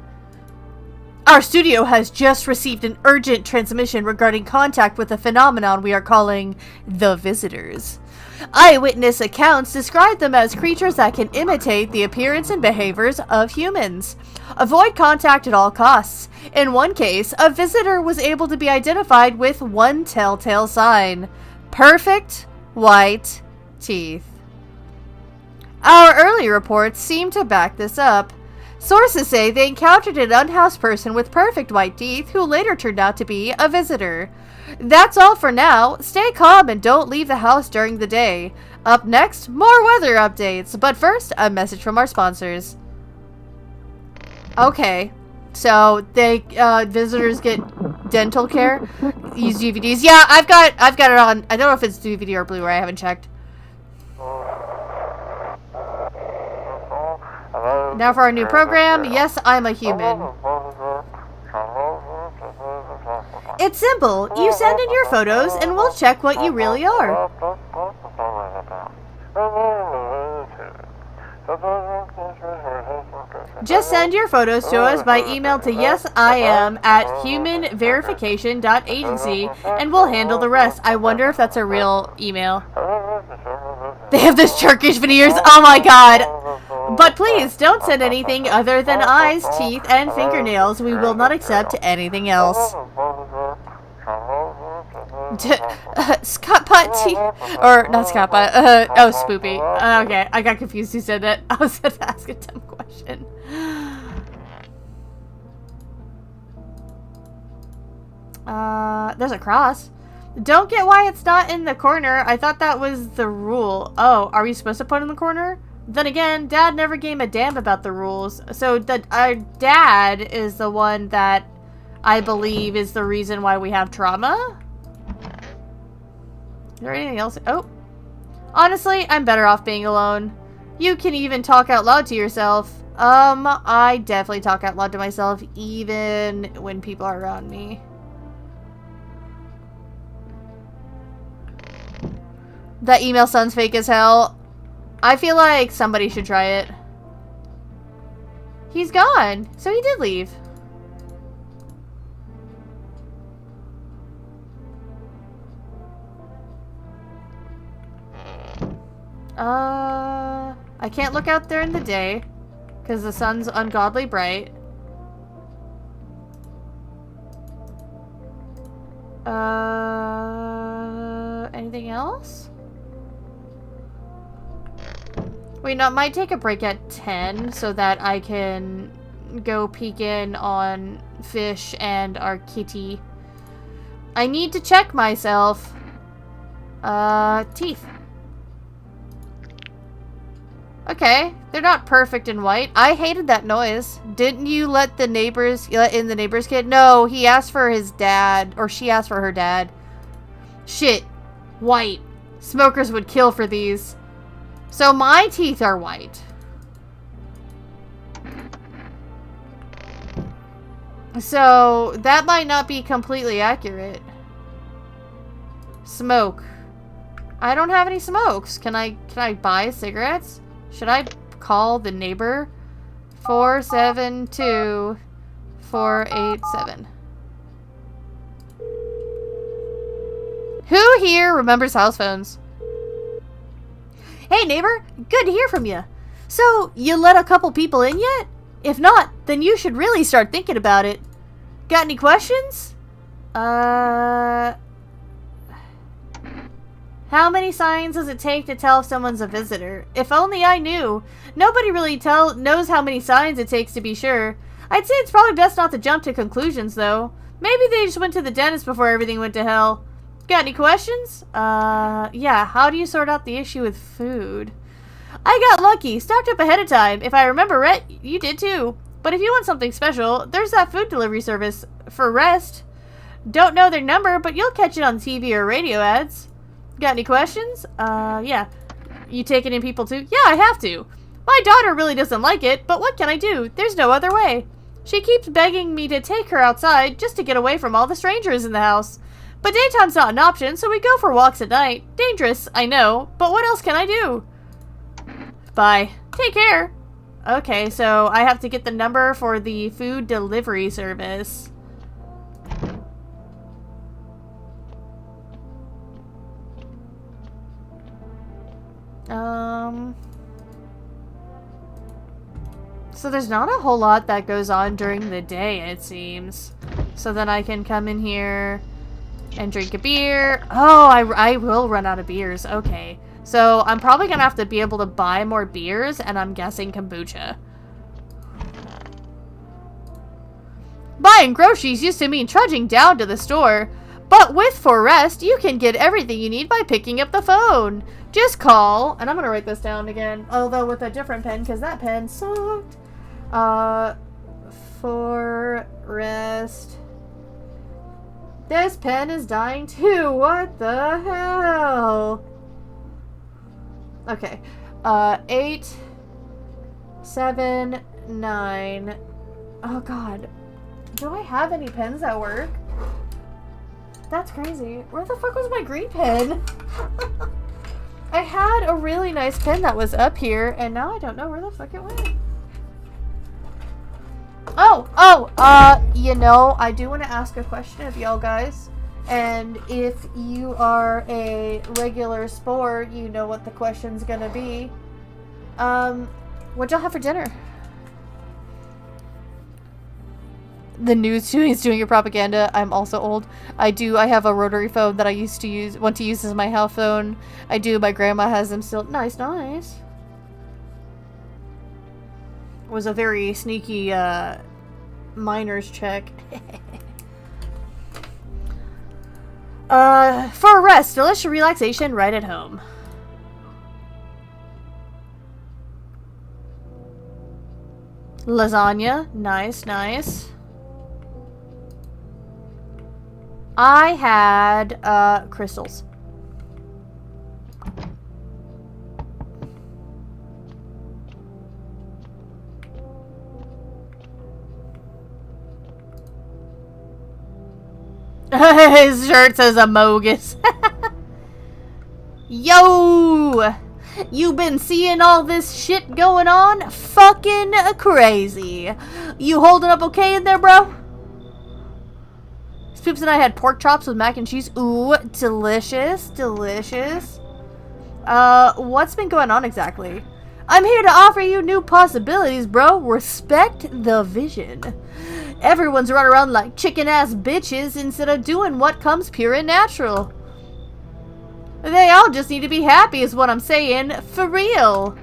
Our studio has just received an urgent transmission regarding contact with a phenomenon we are calling the Visitors. Eyewitness accounts describe them as creatures that can imitate the appearance and behaviors of humans. Avoid contact at all costs. In one case, a visitor was able to be identified with one telltale sign: perfect white teeth. Our early reports seem to back this up. Sources say they encountered an unhoused person with perfect white teeth who later turned out to be a visitor. That's all for now. Stay calm and don't leave the house during the day. Up next, more weather updates. But first, a message from our sponsors. Okay, so they visitors get dental care. Use DVDs. Yeah, I've got it on. I don't know if it's DVD or Blu-ray. I haven't checked. Now for our new program. Yes, I'm a human. It's simple. You send in your photos and we'll check what you really are. Just send your photos to us by email to yesiam@humanverification.agency and we'll handle the rest. I wonder if that's a real email. They have this Turkish veneers. Oh my god. But please, don't send anything other than eyes, teeth, and fingernails. We will not accept anything else. Scott Butt teeth. Or, not Scott Butt. Oh, Spoopy. Okay, I got confused who said that. I was going to ask a dumb question. There's a cross. Don't get why it's not in the corner. I thought that was the rule. Oh, are we supposed to put it in the corner? Then again, Dad never gave a damn about the rules. So our dad is the one that I believe is the reason why we have trauma. Is there anything else? Oh. Honestly, I'm better off being alone. You can even talk out loud to yourself. I definitely talk out loud to myself even when people are around me. That email sounds fake as hell. I feel like somebody should try it. He's gone, so he did leave. I can't look out there in the day because the sun's ungodly bright. Anything else? Wait, no, I might take a break at 10 so that I can go peek in on Fish and our kitty. I need to check myself. Teeth. Okay, they're not perfect and white. I hated that noise. Didn't you let in the neighbor's kid? No, he asked for his dad, or she asked for her dad. Shit. White. Smokers would kill for these. So my teeth are white. So that might not be completely accurate. Smoke. I don't have any smokes. Can I buy cigarettes? Should I call the neighbor? 472-487. Who here remembers house phones? Hey neighbor, good to hear from you. So, you let a couple people in yet? If not, then you should really start thinking about it. Got any questions? How many signs does it take to tell if someone's a visitor? If only I knew. Nobody really knows how many signs it takes to be sure. I'd say it's probably best not to jump to conclusions, though. Maybe they just went to the dentist before everything went to hell. Got any questions? Yeah, how do you sort out the issue with food? I got lucky. Stocked up ahead of time. If I remember right, you did too. But if you want something special, there's that food delivery service. For rest. Don't know their number, but you'll catch it on TV or radio ads. Got any questions? Yeah. You taking in people too? Yeah, I have to. My daughter really doesn't like it, but what can I do? There's no other way. She keeps begging me to take her outside just to get away from all the strangers in the house. But daytime's not an option, so we go for walks at night. Dangerous, I know, but what else can I do? Bye. Take care. Okay, so I have to get the number for the food delivery service. So there's not a whole lot that goes on during the day, it seems. So then I can come in here and drink a beer. Oh, I will run out of beers. Okay. So I'm probably gonna have to be able to buy more beers, and I'm guessing kombucha. Buying groceries used to mean trudging down to the store, but with Forest, you can get everything you need by picking up the phone. Just call, and I'm gonna write this down again, although with a different pen, because that pen sucked. Forest. This pen is dying too. What the hell? Okay. 8, 7, 9. Oh god. Do I have any pens that work? That's crazy. Where the fuck was my green pen? I had a really nice pen that was up here, and now I don't know where the fuck it went. You know, I do want to ask a question of y'all guys. And if you are a regular sport, you know what the question's gonna be. What'd y'all have for dinner? The news is doing your propaganda. I'm also old. I have a rotary phone that I want to use as my house phone. I do. My grandma has them still. Nice. Was a very sneaky, miner's check. For a rest, delicious relaxation right at home. Lasagna. Nice. I had, crystals. His shirt says Amogus. Yo! You been seeing all this shit going on? Fucking crazy. You holding up okay in there, bro? Spoops and I had pork chops with mac and cheese. Ooh, delicious. What's been going on exactly? I'm here to offer you new possibilities, bro. Respect the vision. Everyone's running around like chicken-ass bitches instead of doing what comes pure and natural. They all just need to be happy is what I'm saying. For real.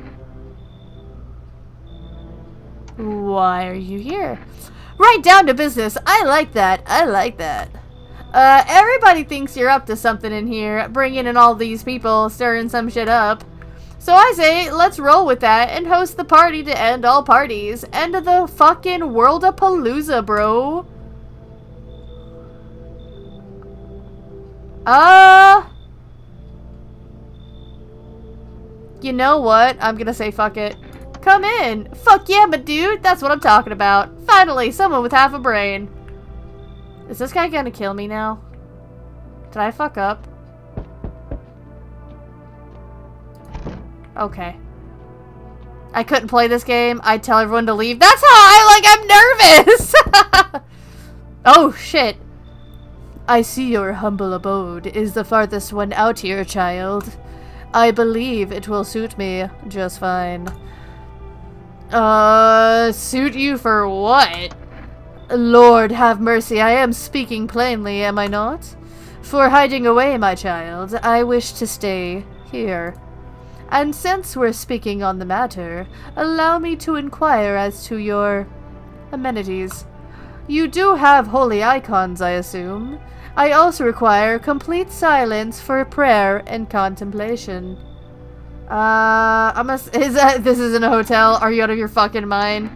Why are you here? Right down to business. I like that. Everybody thinks you're up to something in here, bringing in all these people, stirring some shit up. So I say, let's roll with that and host the party to end all parties. End of the fucking World-a-Palooza, bro. You know what? I'm gonna say fuck it. Come in. Fuck yeah, my dude. That's what I'm talking about. Finally, someone with half a brain. Is this guy gonna kill me now? Did I fuck up? Okay. I couldn't play this game. I'd tell everyone to leave. That's how I'm nervous! Oh, shit. I see your humble abode is the farthest one out here, child. I believe it will suit me just fine. Suit you for what? Lord have mercy, I am speaking plainly, am I not? For hiding away, my child, I wish to stay here. And since we're speaking on the matter, allow me to inquire as to your amenities. You do have holy icons, I assume. I also require complete silence for prayer and contemplation. This isn't a hotel. Are you out of your fucking mind?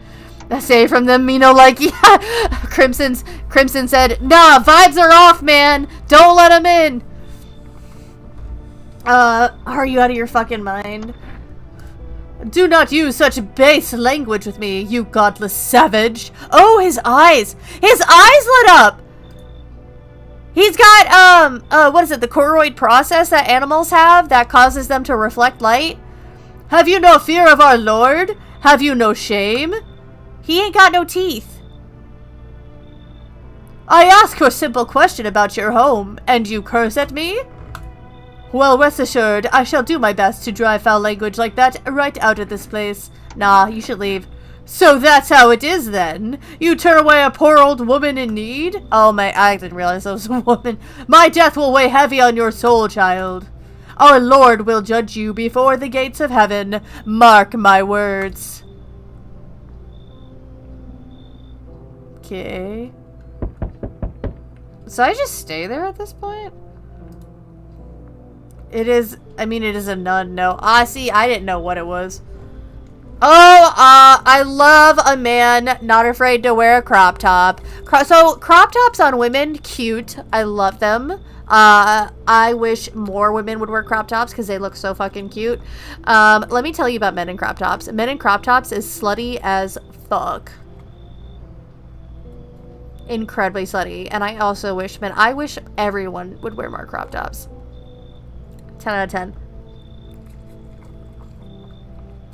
Say from them, Mino, like, yeah. Crimson said, nah, vibes are off, man. Don't let him in. Are you out of your fucking mind? Do not use such base language with me, you godless savage. Oh, his eyes. His eyes lit up. He's got, what is it, the choroid process that animals have that causes them to reflect light? Have you no fear of our Lord? Have you no shame? He ain't got no teeth. I ask you a simple question about your home, and you curse at me? Well, rest assured, I shall do my best to drive foul language like that right out of this place. Nah, you should leave. So that's how it is, then? You turn away a poor old woman in need? Oh, I didn't realize I was a woman. My death will weigh heavy on your soul, child. Our Lord will judge you before the gates of heaven. Mark my words. Okay. So I just stay there at this point? It is a nun, no. See, I didn't know what it was. Oh, I love a man not afraid to wear a crop top. So, crop tops on women, cute. I love them. I wish more women would wear crop tops because they look so fucking cute. Let me tell you about men in crop tops. Men in crop tops is slutty as fuck. Incredibly slutty. And I also wish everyone would wear more crop tops. 10 out of 10.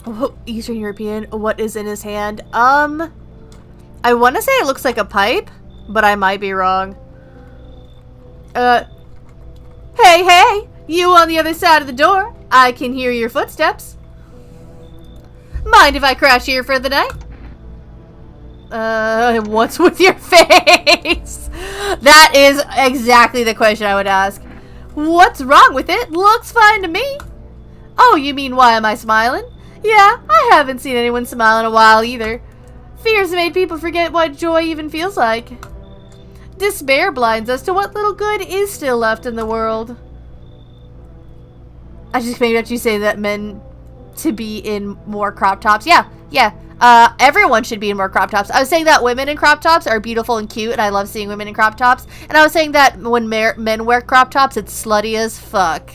Oh, Eastern European. What is in his hand? I want to say it looks like a pipe, but I might be wrong. Hey, you on the other side of the door. I can hear your footsteps. Mind if I crash here for the night? What's with your face? That is exactly the question I would ask. What's wrong with it? Looks fine to me. Oh, you mean why am I smiling? Yeah, I haven't seen anyone smile in a while either. Fears made people forget what joy even feels like. Despair blinds us to what little good is still left in the world. I just figured out you say that men to be in more crop tops. Yeah. Everyone should be in more crop tops. I was saying that women in crop tops are beautiful and cute, and I love seeing women in crop tops. And I was saying that when men wear crop tops, it's slutty as fuck.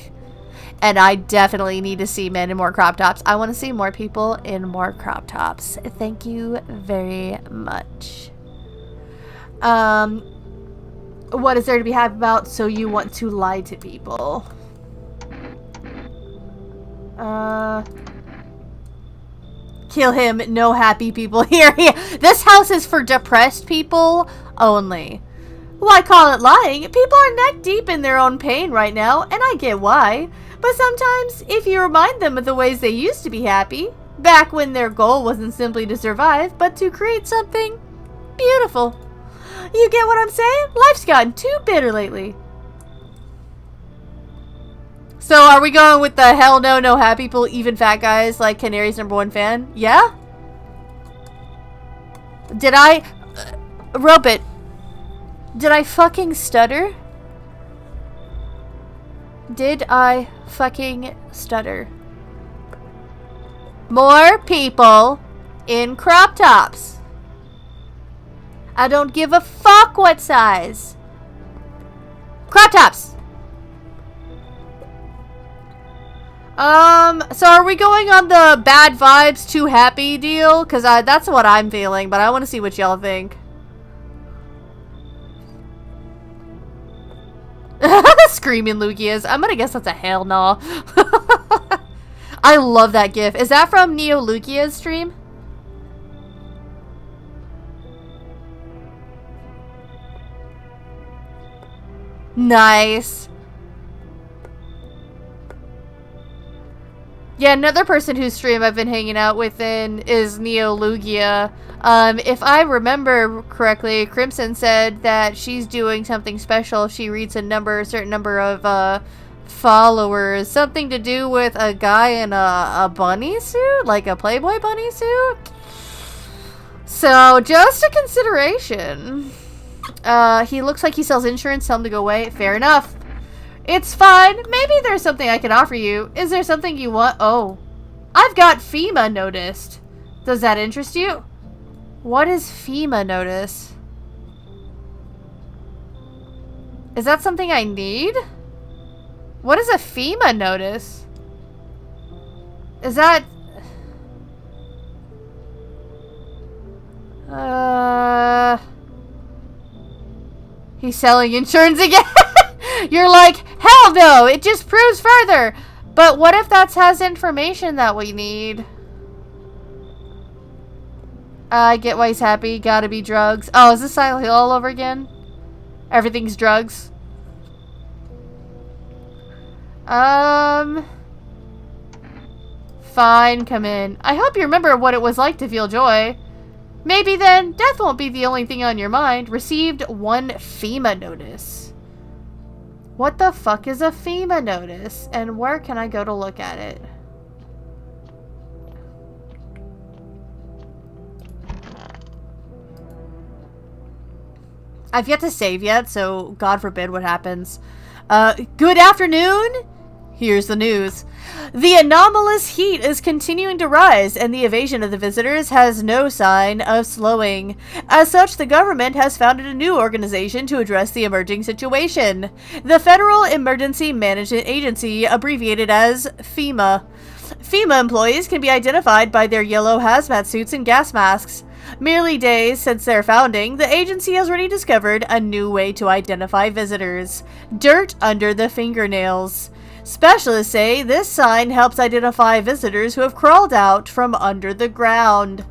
And I definitely need to see men in more crop tops. I want to see more people in more crop tops. Thank you very much. What is there to be happy about? So you want to lie to people. Kill him. No happy people here. This house is for depressed people only. Why call it lying? People are neck deep in their own pain right now, and I get why. But sometimes, if you remind them of the ways they used to be happy, back when their goal wasn't simply to survive, but to create something beautiful. You get what I'm saying? Life's gotten too bitter lately. So are we going with the hell no, no happy people, even fat guys like Canary's #1 fan? Yeah? Did I... Robot. Did I fucking stutter? Did I fucking stutter? More people in crop tops. I don't give a fuck what size. Crop tops. So are we going on the bad vibes, too happy deal? Because that's what I'm feeling, but I want to see what y'all think. Screaming Lugias. I'm gonna guess that's a hell no. I love that gif. Is that from Neo Lugia's stream? Nice. Yeah, another person whose stream I've been hanging out within is Neo Lugia. If I remember correctly, Crimson said that she's doing something special. She reads a certain number of followers. Something to do with a guy in a bunny suit? Like a Playboy bunny suit? So, just a consideration. He looks like he sells insurance. Tell him to go away. Fair enough. It's fine. Maybe there's something I can offer you. Is there something you want? Oh. I've got FEMA noticed. Does that interest you? What is FEMA notice? Is that something I need? What is a FEMA notice? Is that... He's selling insurance again? You're like, hell no, it just proves further. But what if that has information that we need? I get why he's happy. Gotta be drugs. Oh, is this Silent Hill all over again? Everything's drugs. Fine, come in. I hope you remember what it was like to feel joy. Maybe then, death won't be the only thing on your mind. Received 1 FEMA notice. What the fuck is a FEMA notice? And where can I go to look at it? I've yet to save yet, so God forbid what happens. Good afternoon! Here's the news. The anomalous heat is continuing to rise, and the evasion of the visitors has no sign of slowing. As such, the government has founded a new organization to address the emerging situation. The Federal Emergency Management Agency, abbreviated as FEMA. FEMA employees can be identified by their yellow hazmat suits and gas masks. Merely days since their founding, the agency has already discovered a new way to identify visitors. Dirt under the fingernails. Specialists say this sign helps identify visitors who have crawled out from under the ground.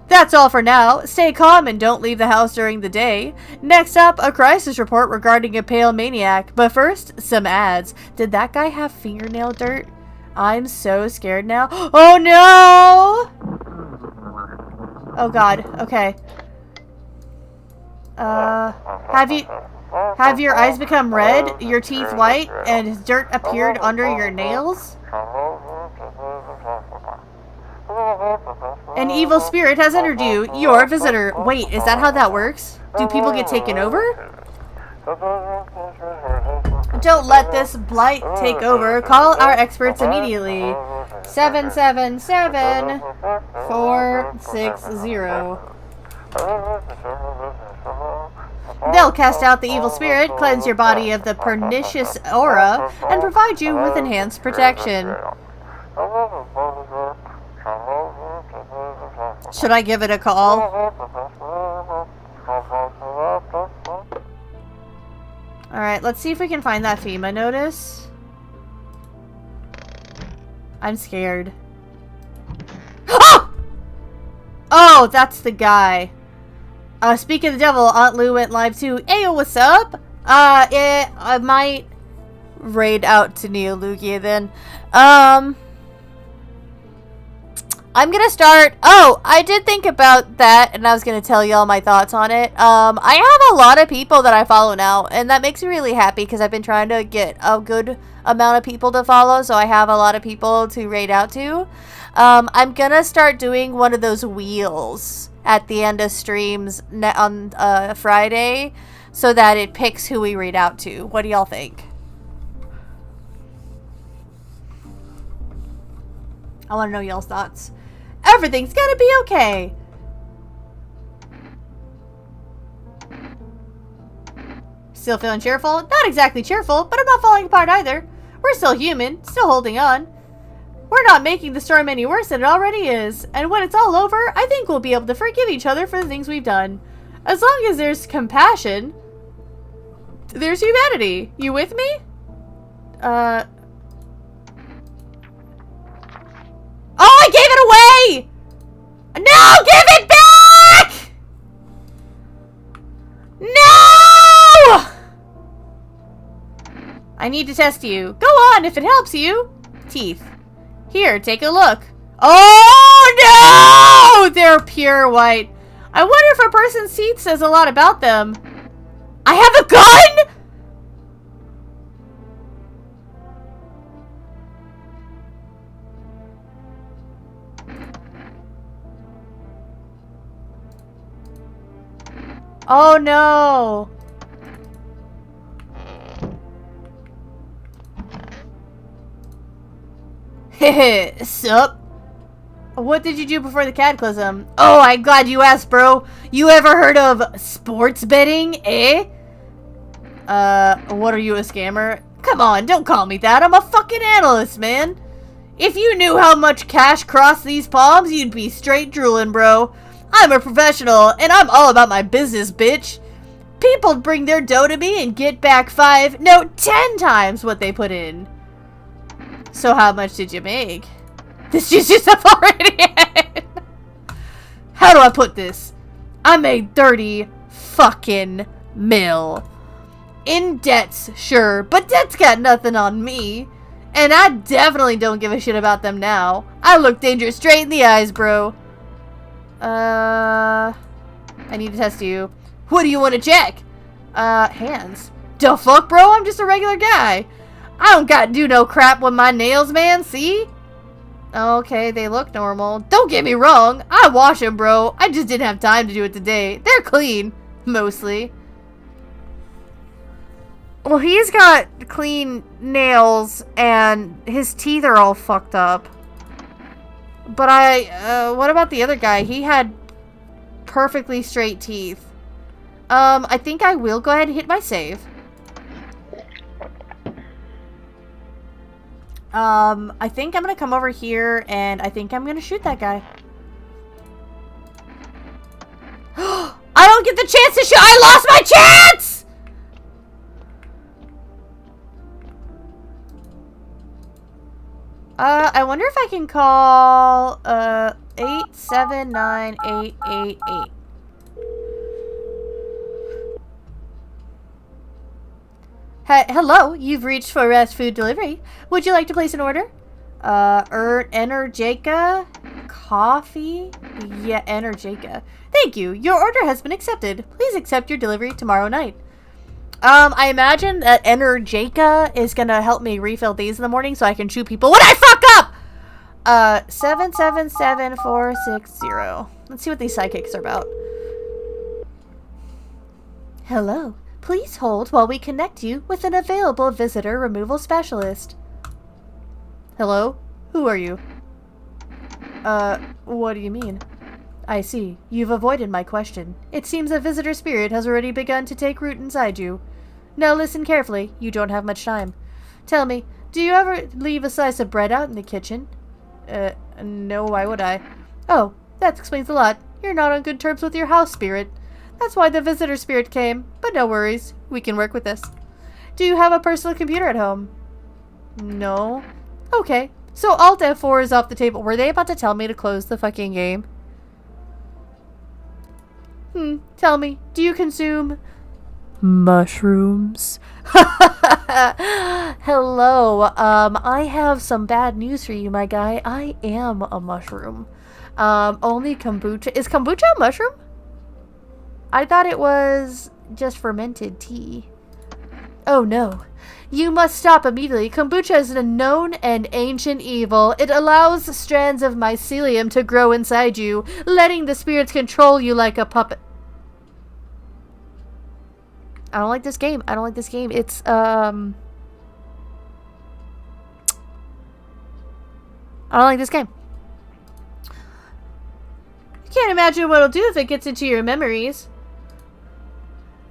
That's all for now. Stay calm and don't leave the house during the day. Next up, a crisis report regarding a pale maniac. But first, some ads. Did that guy have fingernail dirt? I'm so scared now. Oh no! Oh god, okay. Have your eyes become red, your teeth white, and has dirt appeared under your nails? An evil spirit has entered you, your visitor. Wait, is that how that works? Do people get taken over? Don't let this blight take over. Call our experts immediately. 777-460. They'll cast out the evil spirit, cleanse your body of the pernicious aura, and provide you with enhanced protection. Should I give it a call? Alright, let's see if we can find that FEMA notice. I'm scared. Oh! Oh, that's the guy. Speaking of the devil, Aunt Lou went live too. Ayo, what's up? I might raid out to Neo Lugia then. I'm gonna start. Oh, I did think about that, and I was gonna tell y'all my thoughts on it. I have a lot of people that I follow now, and that makes me really happy because I've been trying to get a good amount of people to follow, so I have a lot of people to raid out to. I'm gonna start doing one of those wheels at the end of streams on Friday, so that it picks who we raid out to. What do y'all think? I want to know y'all's thoughts. Everything's gonna be okay. Still feeling cheerful? Not exactly cheerful, but I'm not falling apart either. We're still human, still holding on. We're not making the storm any worse than it already is. And when it's all over, I think we'll be able to forgive each other for the things we've done. As long as there's compassion, there's humanity. You with me? Oh, I gave it away! No, give it back! No! I need to test you. Go on, if it helps you. Teeth. Here, take a look. Oh, no! They're pure white. I wonder if a person's teeth says a lot about them. I have a gun?! Oh no! Hehe, sup? What did you do before the cataclysm? Oh, I'm glad you asked, bro. You ever heard of sports betting, eh? What are you, a scammer? Come on, don't call me that. I'm a fucking analyst, man. If you knew how much cash crossed these palms, you'd be straight drooling, bro. I'm a professional, and I'm all about my business, bitch. People bring their dough to me and get back 5, no, 10 times what they put in. So how much did you make? This just up already. How do I put this? I made 30 fucking mil. In debts, sure, but debt's got nothing on me. And I definitely don't give a shit about them now. I look danger straight in the eyes, bro. I need to test you. What do you want to check? Hands. The fuck, bro? I'm just a regular guy. I don't gotta do no crap with my nails, man, see? Okay, they look normal. Don't get me wrong. I wash them, bro. I just didn't have time to do it today. They're clean. Mostly. Well, he's got clean nails and his teeth are all fucked up. But what about the other guy? He had perfectly straight teeth. I think I will go ahead and hit my save. I think I'm gonna come over here and I think I'm gonna shoot that guy. I don't get the chance to shoot! I lost my chance! I wonder if I can call, 879888. Hello, you've reached for fast food delivery. Would you like to place an order? Energica? Coffee? Yeah, Energica. Thank you. Your order has been accepted. Please accept your delivery tomorrow night. I imagine that Energica is gonna help me refill these in the morning so I can shoot people when I fuck up! 777460. Let's see what these psychics are about. Hello. Please hold while we connect you with an available visitor removal specialist. Hello? Who are you? What do you mean? I see. You've avoided my question. It seems a visitor spirit has already begun to take root inside you. Now listen carefully. You don't have much time. Tell me, do you ever leave a slice of bread out in the kitchen? No, why would I? Oh, that explains a lot. You're not on good terms with your house spirit. That's why the visitor spirit came. But no worries. We can work with this. Do you have a personal computer at home? No. Okay. So Alt F4 is off the table. Were they about to tell me to close the fucking game? Tell me, do you consume mushrooms? Hello. I have some bad news for you, my guy. I am a mushroom. Only kombucha. Is kombucha a mushroom? I thought it was just fermented tea. Oh no. You must stop immediately. Kombucha is a known and ancient evil. It allows strands of mycelium to grow inside you, letting the spirits control you like a puppet. I don't like this game. I don't like this game. It's, I don't like this game. You can't imagine what it'll do if it gets into your memories.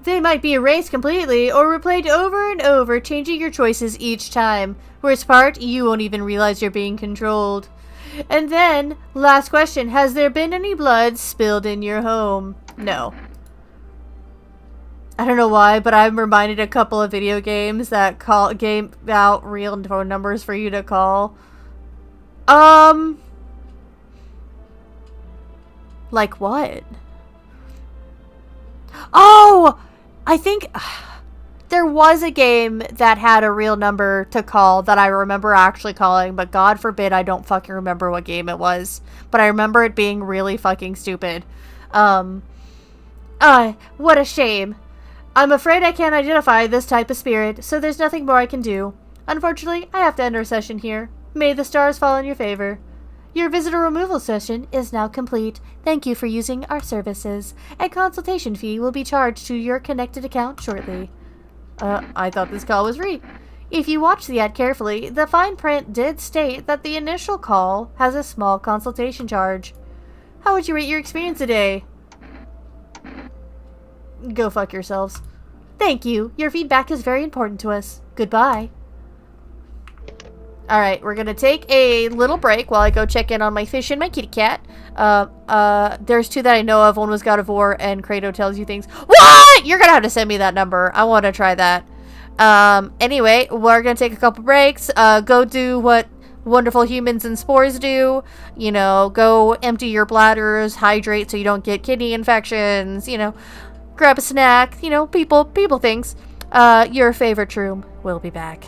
They might be erased completely or replayed over and over, changing your choices each time. Worst part, you won't even realize you're being controlled. And then, last question, has there been any blood spilled in your home? No. I don't know why, but I'm reminded a couple of video games that game out real phone numbers for you to call. Like what? Oh! I think there was a game that had a real number to call that I remember actually calling, but God forbid I don't fucking remember what game it was. But I remember it being really fucking stupid. What a shame. I'm afraid I can't identify this type of spirit, so there's nothing more I can do. Unfortunately, I have to end our session here. May the stars fall in your favor. Your visitor removal session is now complete. Thank you for using our services. A consultation fee will be charged to your connected account shortly. I thought this call was free. If you watch the ad carefully, the fine print did state that the initial call has a small consultation charge. How would you rate your experience today? Go fuck yourselves. Thank you. Your feedback is very important to us. Goodbye. Alright, we're gonna take a little break while I go check in on my fish and my kitty cat. There's two that I know of. One was God of War, and Kratos tells you things. What? You're gonna have to send me that number. I want to try that. Anyway, we're gonna take a couple breaks. Go do what wonderful humans and spores do. You know, go empty your bladders, hydrate so you don't get kidney infections, you know, grab a snack, you know, people things. Your favorite shroom will be back.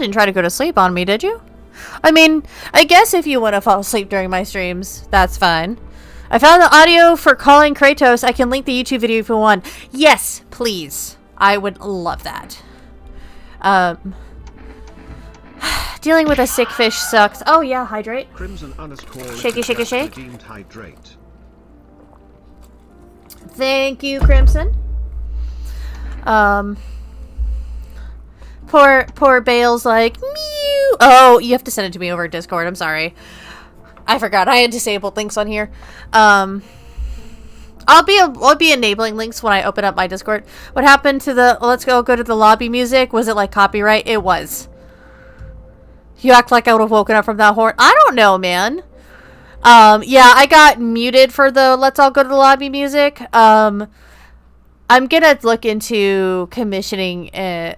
didn't try to go to sleep on me, did you? I mean, I guess if you want to fall asleep during my streams, that's fine. I found the audio for calling Kratos. I can link the YouTube video if you want. Yes, please. I would love that. Dealing with a sick fish sucks. Oh yeah, hydrate. Crimson _ Shaky, shaky, just shake. redeemed hydrate. Thank you, Crimson. Poor Bale's like, mew. Oh, you have to send it to me over Discord. I'm sorry. I forgot. I had disabled links on here. I'll be enabling links when I open up my Discord. What happened to the let's go to the lobby music? Was it like copyright? It was. You act like I would have woken up from that horn. I don't know, man. Yeah, I got muted for the let's all go to the lobby music. I'm gonna look into commissioning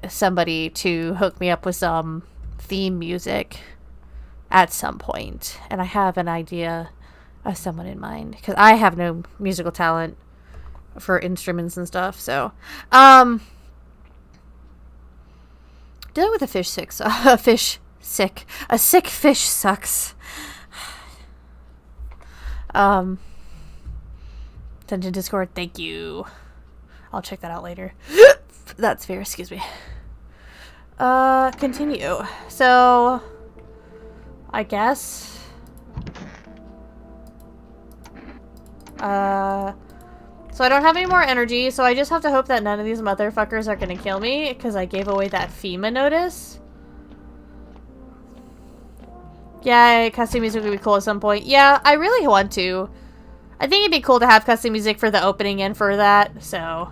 somebody to hook me up with some theme music at some point. And I have an idea of someone in mind. Because I have no musical talent for instruments and stuff. So, dealing with a fish sick. A sick fish sucks. Send to Discord. Thank you. I'll check that out later. That's fair. Excuse me. Continue. So, I guess. So I don't have any more energy, so I just have to hope that none of these motherfuckers are gonna kill me, because I gave away that FEMA notice. Yeah, custom music would be cool at some point. Yeah, I really want to. I think it'd be cool to have custom music for the opening and for that, so.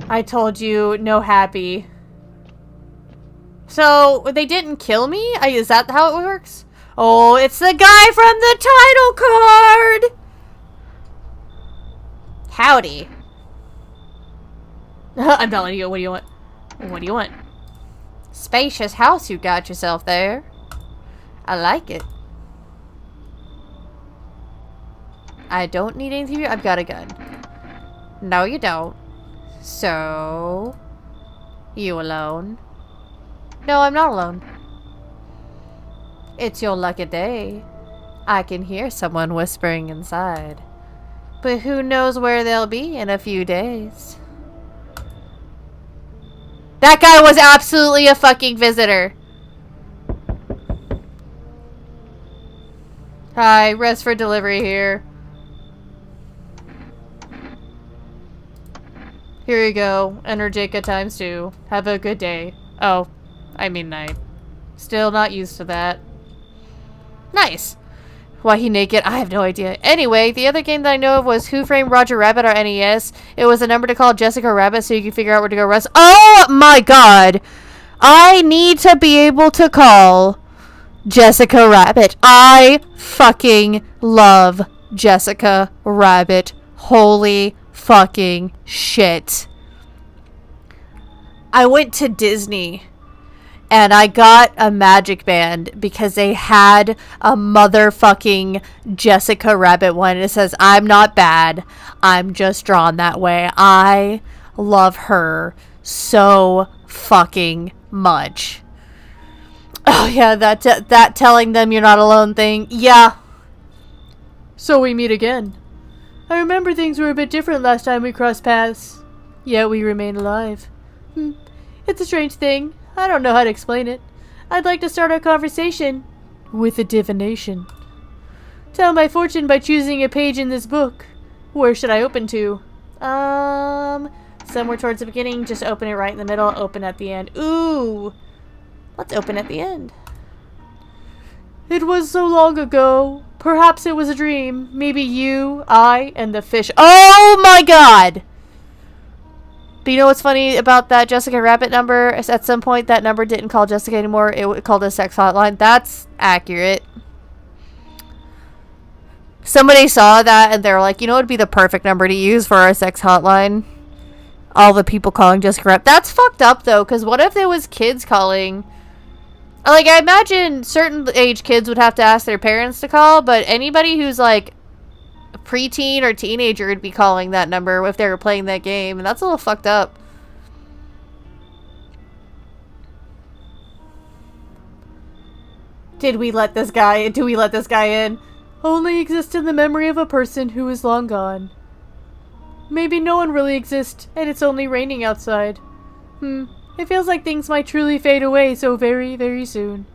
I told you, no happy. So, they didn't kill me? Is that how it works? Oh, it's the guy from the title card! Howdy. I'm telling you, what do you want? What do you want? Spacious house you got yourself there. I like it. I don't need anything. I've got a gun. No, you don't. So, you alone? No, I'm not alone. It's your lucky day. I can hear someone whispering inside. But who knows where they'll be in a few days. That guy was absolutely a fucking visitor. Hi, rest for delivery here. Here you go. Energica ×2. Have a good day. Oh, I mean night. Still not used to that. Nice. Why he naked? I have no idea. Anyway, the other game that I know of was Who Framed Roger Rabbit on NES. It was a number to call Jessica Rabbit so you can figure out where to go rest. Oh my god! I need to be able to call Jessica Rabbit. I fucking love Jessica Rabbit. Holy fucking shit. I went to Disney and I got a Magic Band because they had a motherfucking Jessica Rabbit one. It says, I'm not bad. I'm just drawn that way. I love her so fucking much. Oh yeah, that telling them you're not alone thing. Yeah. So we meet again. I remember things were a bit different last time we crossed paths. Yet we remain alive. It's a strange thing. I don't know how to explain it. I'd like to start our conversation with a divination. Tell my fortune by choosing a page in this book. Where should I open to? Somewhere towards the beginning. Just open it right in the middle. Open at the end. Ooh! Let's open at the end. It was so long ago. Perhaps it was a dream. Maybe you, I, and the fish. Oh my god! But you know what's funny about that Jessica Rabbit number? At some point, that number didn't call Jessica anymore. It called a sex hotline. That's accurate. Somebody saw that and they're like, you know what would be the perfect number to use for our sex hotline? All the people calling Jessica Rabbit. That's fucked up, though, because what if there was kids calling? Like, I imagine certain age kids would have to ask their parents to call, but anybody who's, like, preteen or teenager would be calling that number if they were playing that game, and that's a little fucked up. Do we let this guy in? Only exist in the memory of a person who is long gone. Maybe no one really exists, and it's only raining outside. It feels like things might truly fade away so very, very soon.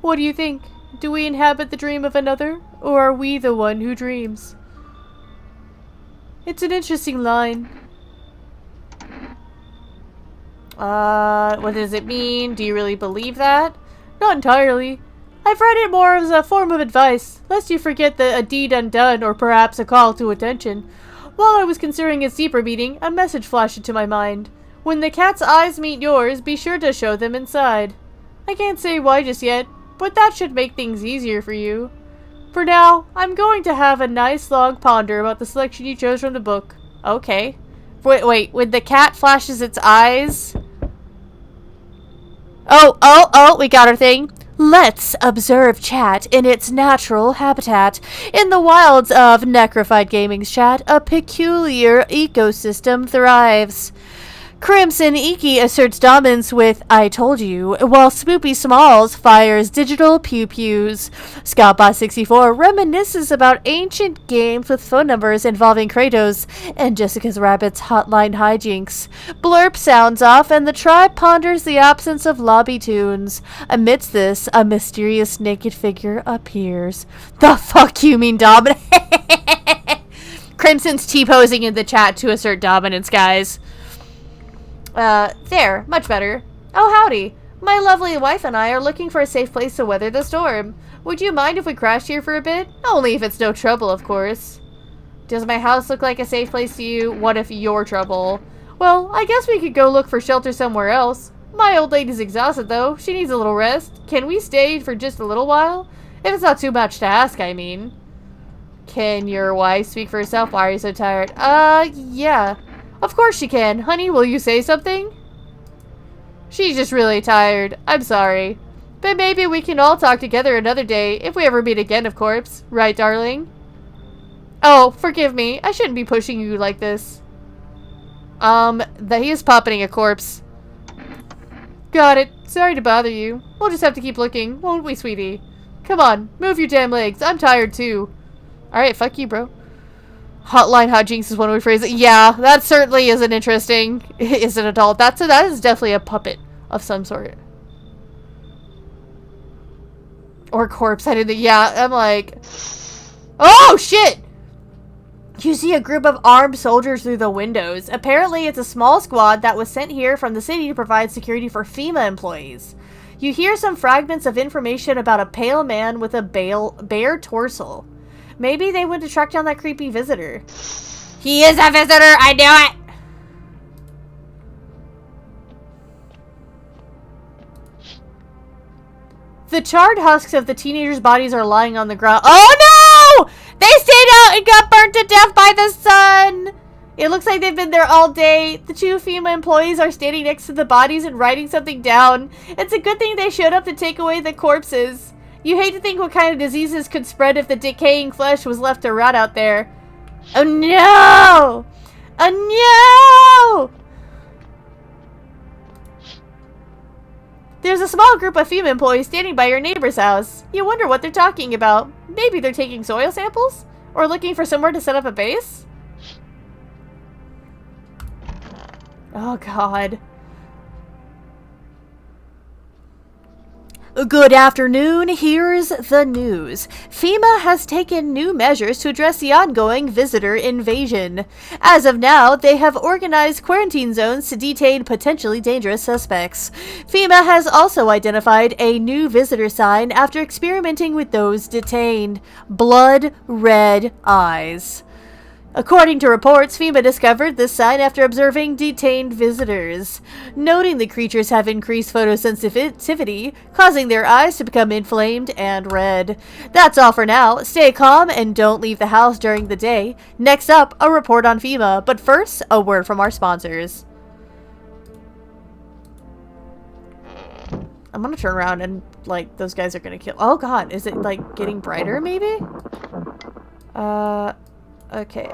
What do you think? Do we inhabit the dream of another, or are we the one who dreams? It's an interesting line. What does it mean? Do you really believe that? Not entirely. I've read it more as a form of advice, lest you forget a deed undone or perhaps a call to attention. While I was considering its deeper meaning, a message flashed into my mind. When the cat's eyes meet yours, be sure to show them inside. I can't say why just yet, but that should make things easier for you. For now, I'm going to have a nice long ponder about the selection you chose from the book. Okay. Wait, when the cat flashes its eyes... Oh, we got our thing. Let's observe chat in its natural habitat. In the wilds of Necrophied Gaming's chat, a peculiar ecosystem thrives. Crimson Iki asserts dominance with I told you, while Spoopy Smalls fires digital pew-pews. Scoutbot64 reminisces about ancient games with phone numbers involving Kratos and Jessica's Rabbit's hotline hijinks. Blurp sounds off and the tribe ponders the absence of lobby tunes. Amidst this, a mysterious naked figure appears. The fuck you mean dominant? Crimson's T-posing in the chat to assert dominance, guys. There. Much better. Oh, howdy. My lovely wife and I are looking for a safe place to weather the storm. Would you mind if we crashed here for a bit? Only if it's no trouble, of course. Does my house look like a safe place to you? What if you're trouble? Well, I guess we could go look for shelter somewhere else. My old lady's exhausted, though. She needs a little rest. Can we stay for just a little while? If it's not too much to ask, I mean. Can your wife speak for herself? Why are you so tired? Yeah. Of course she can. Honey, will you say something? She's just really tired. I'm sorry. But maybe we can all talk together another day, if we ever meet again, of course. Right, darling? Oh, forgive me. I shouldn't be pushing you like this. He is puppeting a corpse. Got it. Sorry to bother you. We'll just have to keep looking, won't we, sweetie? Come on, move your damn legs. I'm tired, too. Alright, fuck you, bro. Hotline hijinks is one way to phrase it. Yeah, that certainly isn't interesting. Is it at all? That is definitely a puppet of some sort. Or corpse. I didn't. Yeah, I'm like... Oh, shit! You see a group of armed soldiers through the windows. Apparently, it's a small squad that was sent here from the city to provide security for FEMA employees. You hear some fragments of information about a pale man with a bare torso. Maybe they went to track down that creepy visitor. He is a visitor! I knew it! The charred husks of the teenagers' bodies are lying on the ground. Oh no! They stayed out and got burnt to death by the sun! It looks like they've been there all day. The two FEMA employees are standing next to the bodies and writing something down. It's a good thing they showed up to take away the corpses. You hate to think what kind of diseases could spread if the decaying flesh was left to rot out there. Oh no! Oh no! There's a small group of FEMA employees standing by your neighbor's house. You wonder what they're talking about. Maybe they're taking soil samples? Or looking for somewhere to set up a base? Oh god. Good afternoon, here's the news. FEMA has taken new measures to address the ongoing visitor invasion. As of now, they have organized quarantine zones to detain potentially dangerous suspects. FEMA has also identified a new visitor sign after experimenting with those detained. Blood red eyes. According to reports, FEMA discovered this sign after observing detained visitors. Noting the creatures have increased photosensitivity, causing their eyes to become inflamed and red. That's all for now. Stay calm and don't leave the house during the day. Next up, a report on FEMA. But first, a word from our sponsors. I'm gonna turn around and, like, those guys are gonna kill... Oh god, is it, like, getting brighter, maybe? Okay.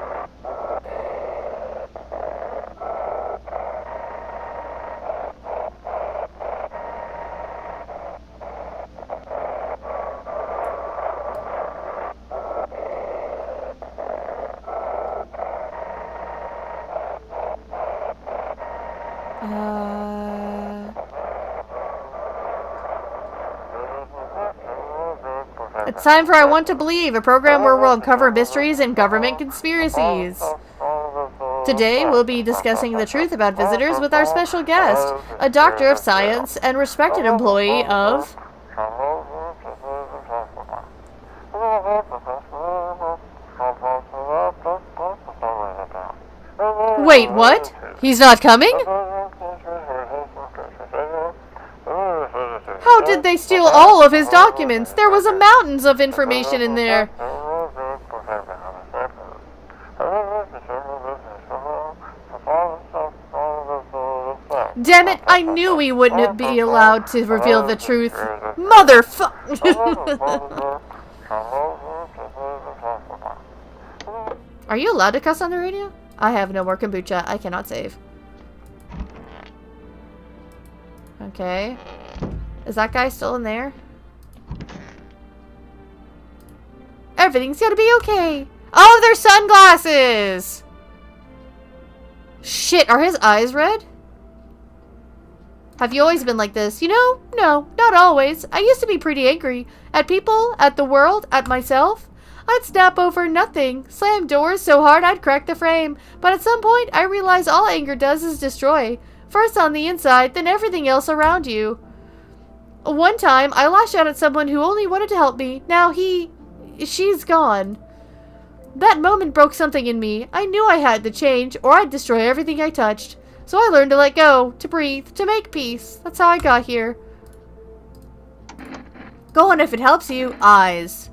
It's time for I Want to Believe, a program where we'll uncover mysteries and government conspiracies. Today, we'll be discussing the truth about visitors with our special guest, a doctor of science and respected employee of... Wait, what? He's not coming? How did they steal all of his documents? There was a mountains of information in there. Damn it, I knew we wouldn't be allowed to reveal the truth. Motherfuck. Are you allowed to cuss on the radio? I have no more kombucha. I cannot save. Okay. Is that guy still in there? Everything's gonna be okay. Oh, they're sunglasses! Shit, are his eyes red? Have you always been like this? You know, no, not always. I used to be pretty angry. At people, at the world, at myself. I'd snap over nothing, slam doors so hard I'd crack the frame. But at some point, I realized all anger does is destroy. First on the inside, then everything else around you. One time, I lashed out at someone who only wanted to help me. Now she's gone. That moment broke something in me. I knew I had to change, or I'd destroy everything I touched. So I learned to let go, to breathe, to make peace. That's how I got here. Go on if it helps you. Eyes.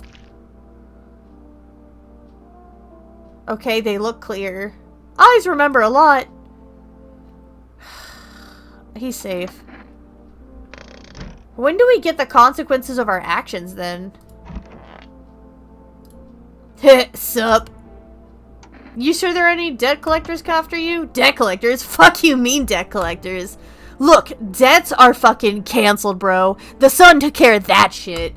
Okay, they look clear. Eyes remember a lot. He's safe. When do we get the consequences of our actions, then? Heh, sup? You sure there are any debt collectors after you? Debt collectors? Fuck you mean debt collectors. Look, debts are fucking canceled, bro. The Sun took care of that shit.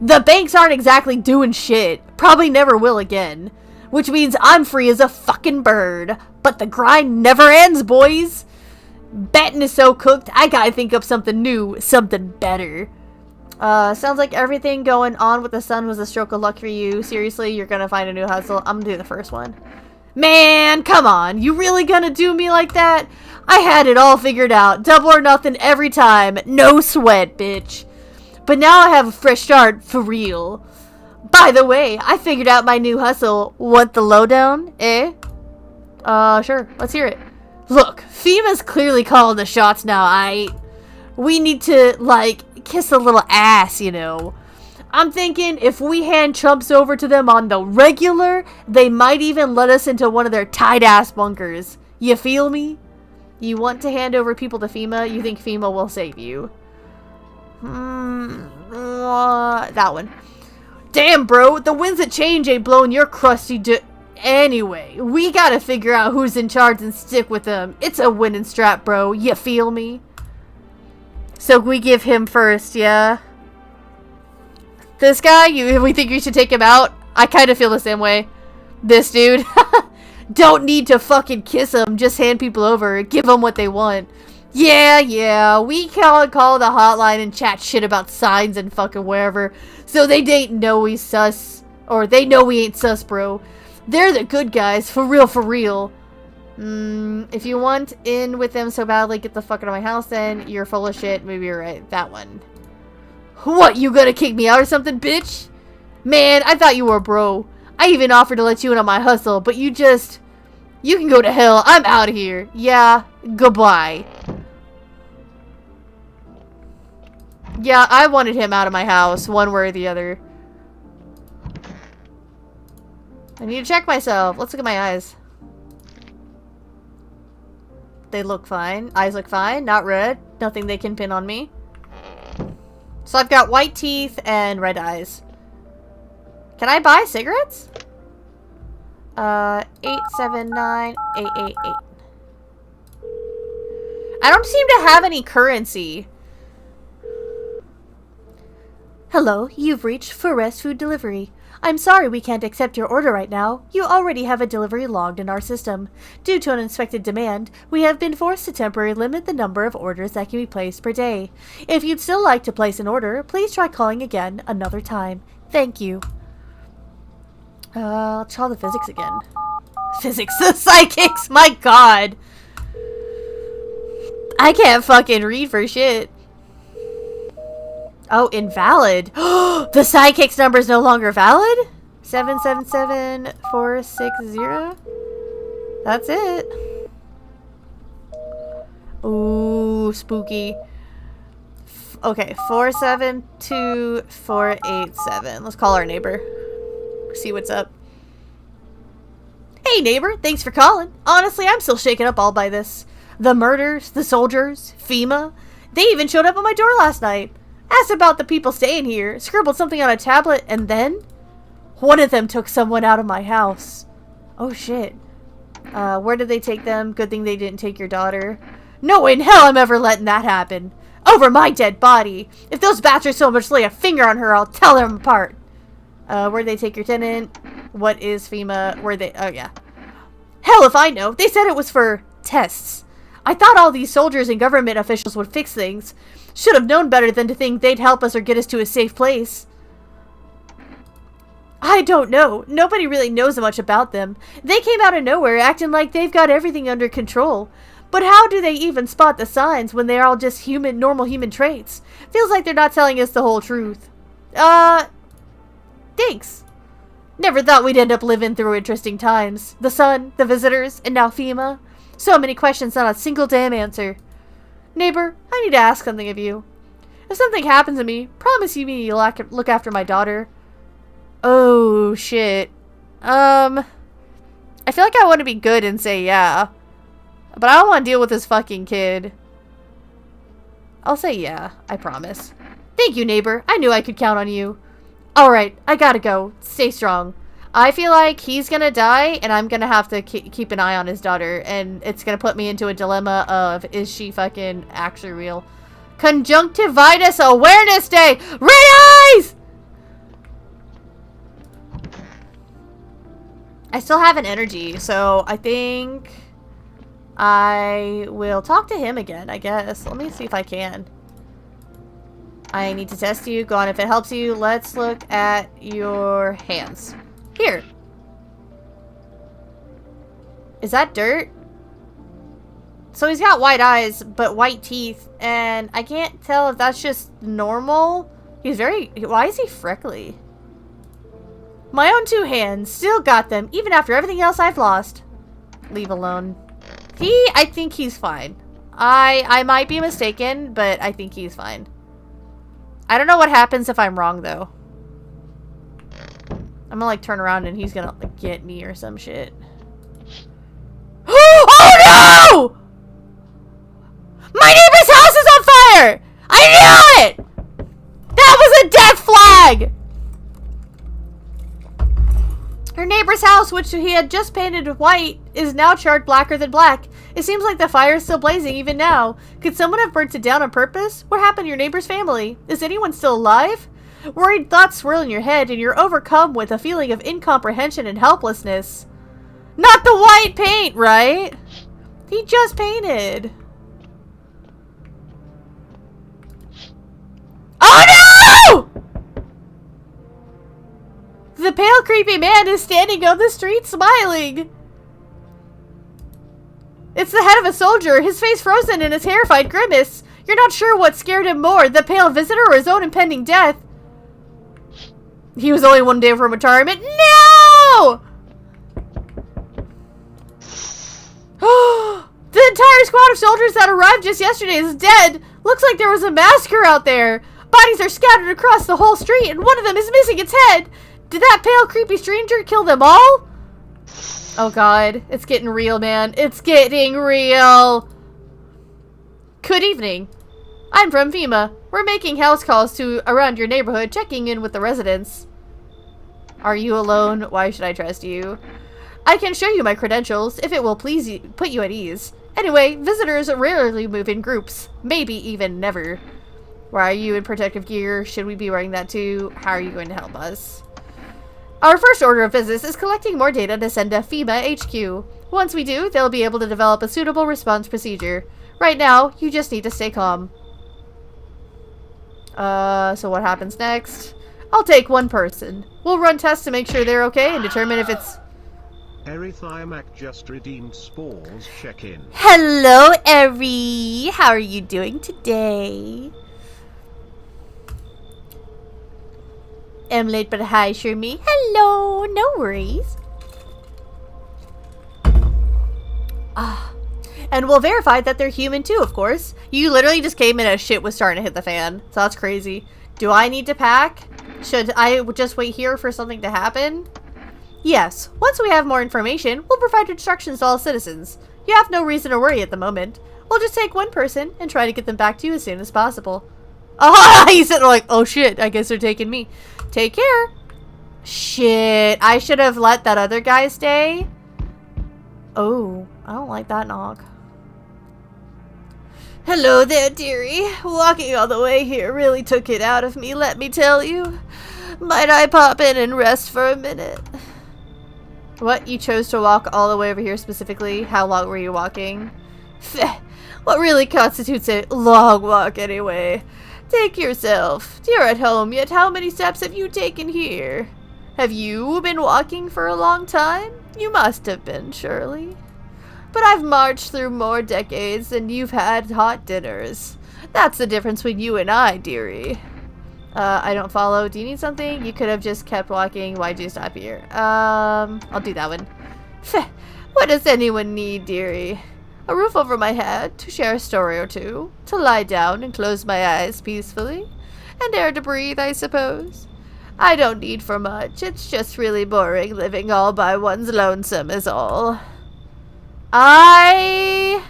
The banks aren't exactly doing shit. Probably never will again. Which means I'm free as a fucking bird. But the grind never ends, boys. Betting is so cooked, I gotta think up something new, something better. Sounds like everything going on with the Sun was a stroke of luck for you. Seriously, you're gonna find a new hustle? I'm gonna do the first one. Man, come on. You really gonna do me like that? I had it all figured out. Double or nothing every time. No sweat, bitch. But now I have a fresh start, for real. By the way, I figured out my new hustle. Want the lowdown, eh? Sure. Let's hear it. Look, FEMA's clearly calling the shots now, we need to, like, kiss a little ass, you know. I'm thinking if we hand chumps over to them on the regular, they might even let us into one of their tight-ass bunkers. You feel me? You want to hand over people to FEMA? You think FEMA will save you? That one. Damn, bro, the winds that change ain't blowing your crusty Anyway, we gotta figure out who's in charge and stick with them. It's a winning strap, bro. You feel me? So we give him first, yeah? This guy, we think we should take him out? I kind of feel the same way. This dude. Don't need to fucking kiss him. Just hand people over. Give them what they want. Yeah. We can call the hotline and chat shit about signs and fucking wherever. So they don't know he's sus. Or they know we ain't sus, bro. They're the good guys. For real. If you want in with them so badly, get the fuck out of my house then. You're full of shit. Maybe you're right. That one. What, you gonna kick me out or something, bitch? Man, I thought you were a bro. I even offered to let you in on my hustle, but you can go to hell. I'm out of here. Yeah, goodbye. Yeah, I wanted him out of my house, one way or the other. I need to check myself. Let's look at my eyes. They look fine. Eyes look fine. Not red. Nothing they can pin on me. So I've got white teeth and red eyes. Can I buy cigarettes? 879-888. I don't seem to have any currency. Hello, you've reached Forest Food Delivery. I'm sorry we can't accept your order right now. You already have a delivery logged in our system. Due to unexpected demand, we have been forced to temporarily limit the number of orders that can be placed per day. If you'd still like to place an order, please try calling again another time. Thank you. I'll try the physics again. Physics, the psychics, my god! I can't fucking read for shit. Oh, invalid. The psychic's number is no longer valid? 777460? That's it. Ooh, spooky. Okay, 472487. Let's call our neighbor. See what's up. Hey neighbor, thanks for calling. Honestly, I'm still shaken up all by this. The murders, the soldiers, FEMA. They even showed up at my door last night. Asked about the people staying here, scribbled something on a tablet, and then one of them took someone out of my house. Oh shit. Where did they take them? Good thing they didn't take your daughter. No way in hell I'm ever letting that happen. Over my dead body. If those bastards so much lay a finger on her, I'll tell them apart. Where'd they take your tenant? What is FEMA? Where they? Oh yeah. Hell if I know. They said it was for tests. I thought all these soldiers and government officials would fix things. Should have known better than to think they'd help us or get us to a safe place. I don't know. Nobody really knows much about them. They came out of nowhere acting like they've got everything under control. But how do they even spot the signs when they're all just normal human traits? Feels like they're not telling us the whole truth. Thanks. Never thought we'd end up living through interesting times. The sun, the visitors, and now FEMA. So many questions, not a single damn answer. Neighbor, I need to ask something of you. If something happens to me, promise you you'll look after my daughter. Oh, shit. I feel like I want to be good and say yeah. But I don't want to deal with this fucking kid. I'll say yeah, I promise. Thank you, neighbor. I knew I could count on you. Alright, I gotta go. Stay strong. I feel like he's gonna die, and I'm gonna have to keep an eye on his daughter, and it's gonna put me into a dilemma of, is she fucking actually real? Conjunctivitis Awareness Day! Red eyes! I still have an energy, so I think I will talk to him again, I guess. Let me see if I can. I need to test you. Go on if it helps you. Let's look at your hands. Here. Is that dirt? So he's got white eyes, but white teeth, and I can't tell if that's just normal. Why is he freckly? My own two hands. Still got them, even after everything else I've lost. Leave alone. I think he's fine. I might be mistaken, but I think he's fine. I don't know what happens if I'm wrong, though. I'm gonna, like, turn around and he's gonna, like, get me or some shit. Oh, no! My neighbor's house is on fire! I knew it! That was a death flag! Her neighbor's house, which he had just painted white, is now charred blacker than black. It seems like the fire is still blazing even now. Could someone have burnt it down on purpose? What happened to your neighbor's family? Is anyone still alive? Worried thoughts swirl in your head, and you're overcome with a feeling of incomprehension and helplessness. Not the white paint, right? He just painted. Oh no! The pale, creepy man is standing on the street smiling. It's the head of a soldier, his face frozen in a terrified grimace. You're not sure what scared him more, the pale visitor or his own impending death. He was only one day from retirement. No! The entire squad of soldiers that arrived just yesterday is dead. Looks like there was a massacre out there. Bodies are scattered across the whole street, and one of them is missing its head. Did that pale, creepy stranger kill them all? Oh god, it's getting real, man. It's getting real. Good evening. I'm from FEMA. We're making house calls to around your neighborhood, checking in with the residents. Are you alone? Why should I trust you? I can show you my credentials if it will please you, put you at ease. Anyway, visitors rarely move in groups, maybe even never. Why are you in protective gear? Should we be wearing that too? How are you going to help us? Our first order of business is collecting more data to send to FEMA HQ. Once we do, they'll be able to develop a suitable response procedure. Right now, you just need to stay calm. So what happens next? I'll take one person. We'll run tests to make sure they're okay and determine if it's... Erythiamac just redeemed spores. Check in. Hello, Eri. How are you doing today? I'm late, but hi, Shermie. Hello. No worries. And we'll verify that they're human too, of course. You literally just came in as shit was starting to hit the fan. So that's crazy. Do I need to pack? Should I just wait here for something to happen? Yes. Once we have more information, we'll provide instructions to all citizens. You have no reason to worry at the moment. We'll just take one person and try to get them back to you as soon as possible. Oh, he said like, oh shit, I guess they're taking me. Take care. Shit, I should have let that other guy stay. Oh, I don't like that knock. Hello there, dearie. Walking all the way here really took it out of me, let me tell you. Might I pop in and rest for a minute? What? You chose to walk all the way over here specifically? How long were you walking? What really constitutes a long walk anyway? Take yourself. You're at home, yet how many steps have you taken here? Have you been walking for a long time? You must have been, surely. But I've marched through more decades than you've had hot dinners. That's the difference between you and I, dearie. I don't follow. Do you need something? You could have just kept walking. Why'd you stop here? I'll do that one. What does anyone need, dearie? A roof over my head, to share a story or two, to lie down and close my eyes peacefully, and air to breathe, I suppose. I don't need for much. It's just really boring living all by one's lonesome is all. I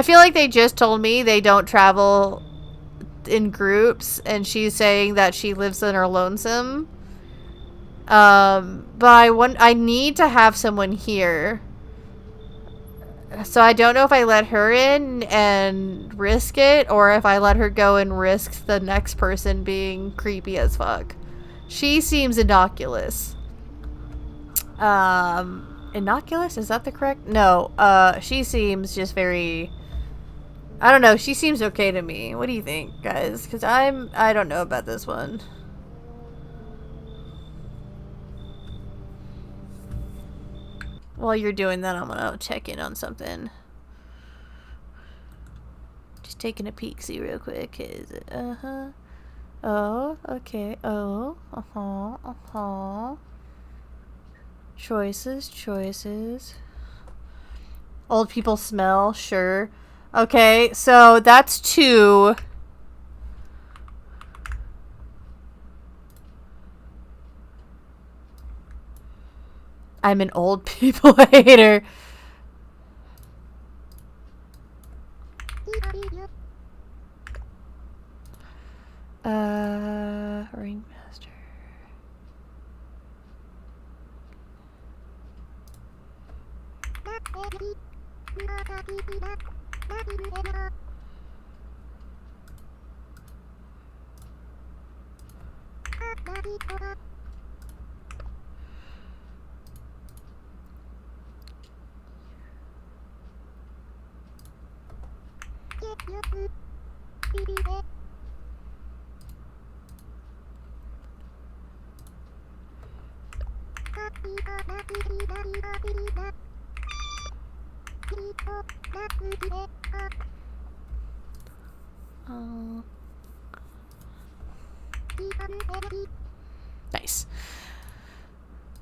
feel like they just told me they don't travel in groups, and she's saying that she lives in her lonesome. But I need to have someone here. So I don't know if I let her in and risk it, or if I let her go and risk the next person being creepy as fuck. She seems innocuous. Innocuous? Is that the correct? No, she seems just very... I don't know, she seems okay to me. What do you think, guys? Because I don't know about this one. While you're doing that, I'm gonna check in on something. Just taking a peek-see real quick. Is it? Oh, okay. Oh, Choices. Old people smell, sure. Okay, so that's 2. I'm an old people hater. Ringmaster. Nice.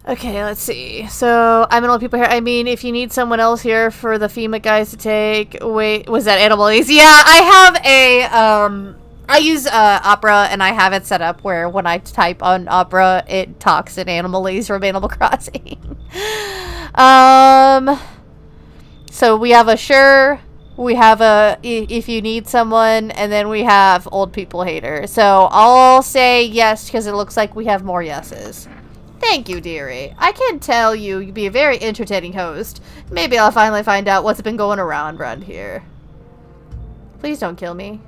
Okay, let's see. So, I'm an old people here. I mean, if you need someone else here for the FEMA guys to take... Wait, was that Animalese? Yeah, I have a, I use, Opera, and I have it set up where when I type on Opera, it talks in Animalese from Animal Crossing. So, we have a Sure, We have if you need someone, and then we have old people hater. So I'll say yes because it looks like we have more yeses. Thank you, dearie. I can tell you'd be a very entertaining host. Maybe I'll finally find out what's been going around here. Please don't kill me.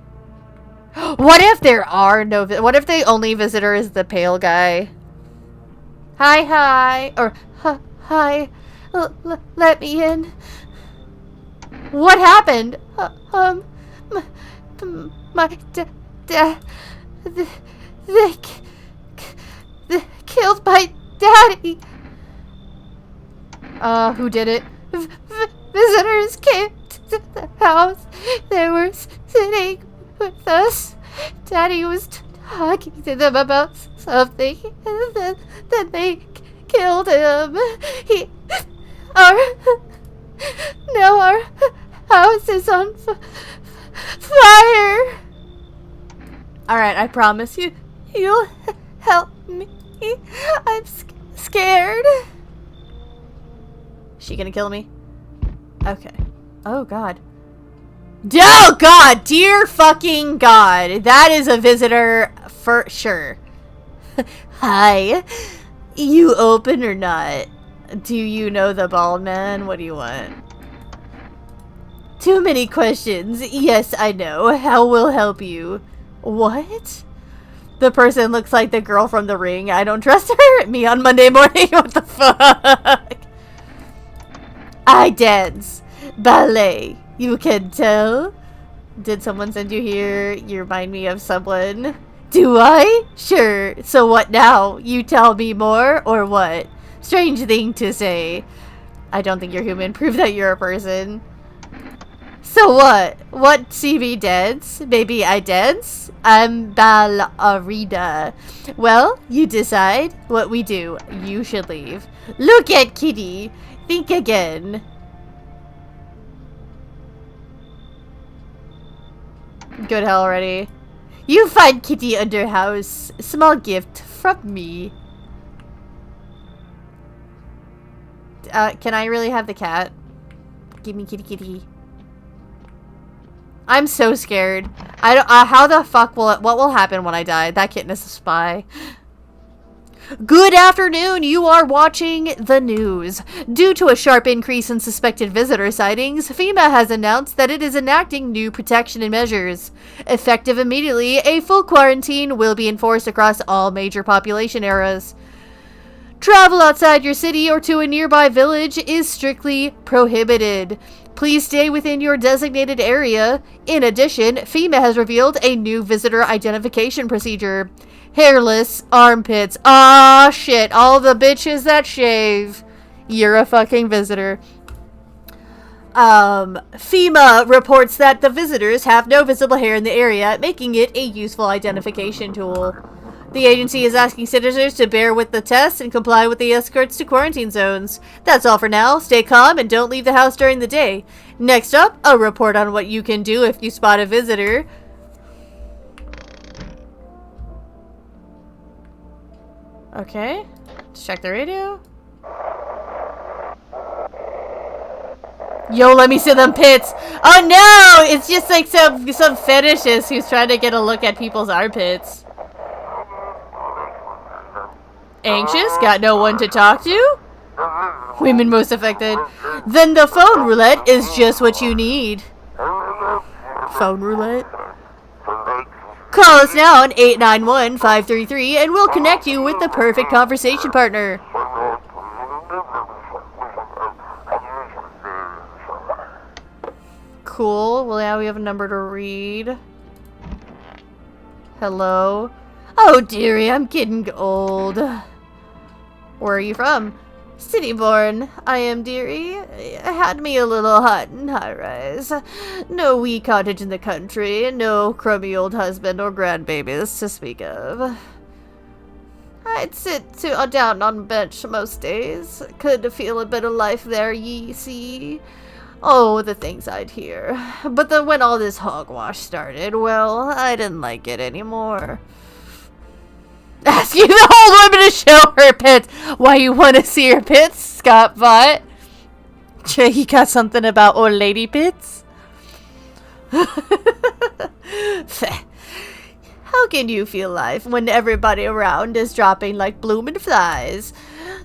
What if there are no... What if the only visitor is the pale guy? Hi. Or, hi. Let me in. What happened? My dad... They killed my daddy. Who did it? Visitors came to the house. They were sitting with us. Daddy was talking to them about something, and then they killed him. Now our house is on fire. Alright, I promise you'll help me. I'm scared. She gonna kill me? Okay. Oh, God. Oh, God! Dear fucking God. That is a visitor for sure. Hi. You open or not? Do you know the bald man? What do you want? Too many questions. Yes, I know. How will help you? What? The person looks like the girl from The Ring. I don't trust her. Me on Monday morning. What the fuck? I dance. Ballet. You can tell? Did someone send you here? You remind me of someone. Do I? Sure. So what now? You tell me more or what? Strange thing to say. I don't think you're human. Prove that you're a person. So what? What, see me dance? Maybe I dance? I'm ballerina. Well, you decide what we do. You should leave. Look at Kitty. Think again. Good hell already. You find Kitty under house. Small gift from me. Can I really have the cat? Give me kitty. I'm so scared. I don't. How the fuck will it? What will happen when I die? That kitten is a spy. Good afternoon. You are watching the news. Due to a sharp increase in suspected visitor sightings, FEMA has announced that it is enacting new protection measures. Effective immediately, a full quarantine will be enforced across all major population areas. Travel outside your city or to a nearby village is strictly prohibited. Please stay within your designated area. In addition, FEMA has revealed a new visitor identification procedure. Hairless armpits. Ah, shit. All the bitches that shave. You're a fucking visitor. FEMA reports that the visitors have no visible hair in the area, making it a useful identification tool. The agency is asking citizens to bear with the test and comply with the escorts to quarantine zones. That's all for now. Stay calm and don't leave the house during the day. Next up, a report on what you can do if you spot a visitor. Okay. Let's check the radio. Yo, let me see them pits. Oh no! It's just like some fetishist who's trying to get a look at people's armpits. Anxious? Got no one to talk to? Women most affected. Then the phone roulette is just what you need. Phone roulette? Call us now on 891-533 and we'll connect you with the perfect conversation partner. Cool. Well, yeah, we have a number to read. Hello? Oh, dearie, I'm getting old. Where are you from? City-born, I am, dearie. Had me a little hut and high-rise. No wee cottage in the country, no crummy old husband or grandbabies to speak of. I'd sit down on a bench most days. Could feel a bit of life there, ye see. Oh, the things I'd hear. But then when all this hogwash started, well, I didn't like it anymore. Asking the old woman to show her pits. Why you want to see her pits, Scott Butt? You got something about old lady pits? How can you feel life when everybody around is dropping like bloomin' flies?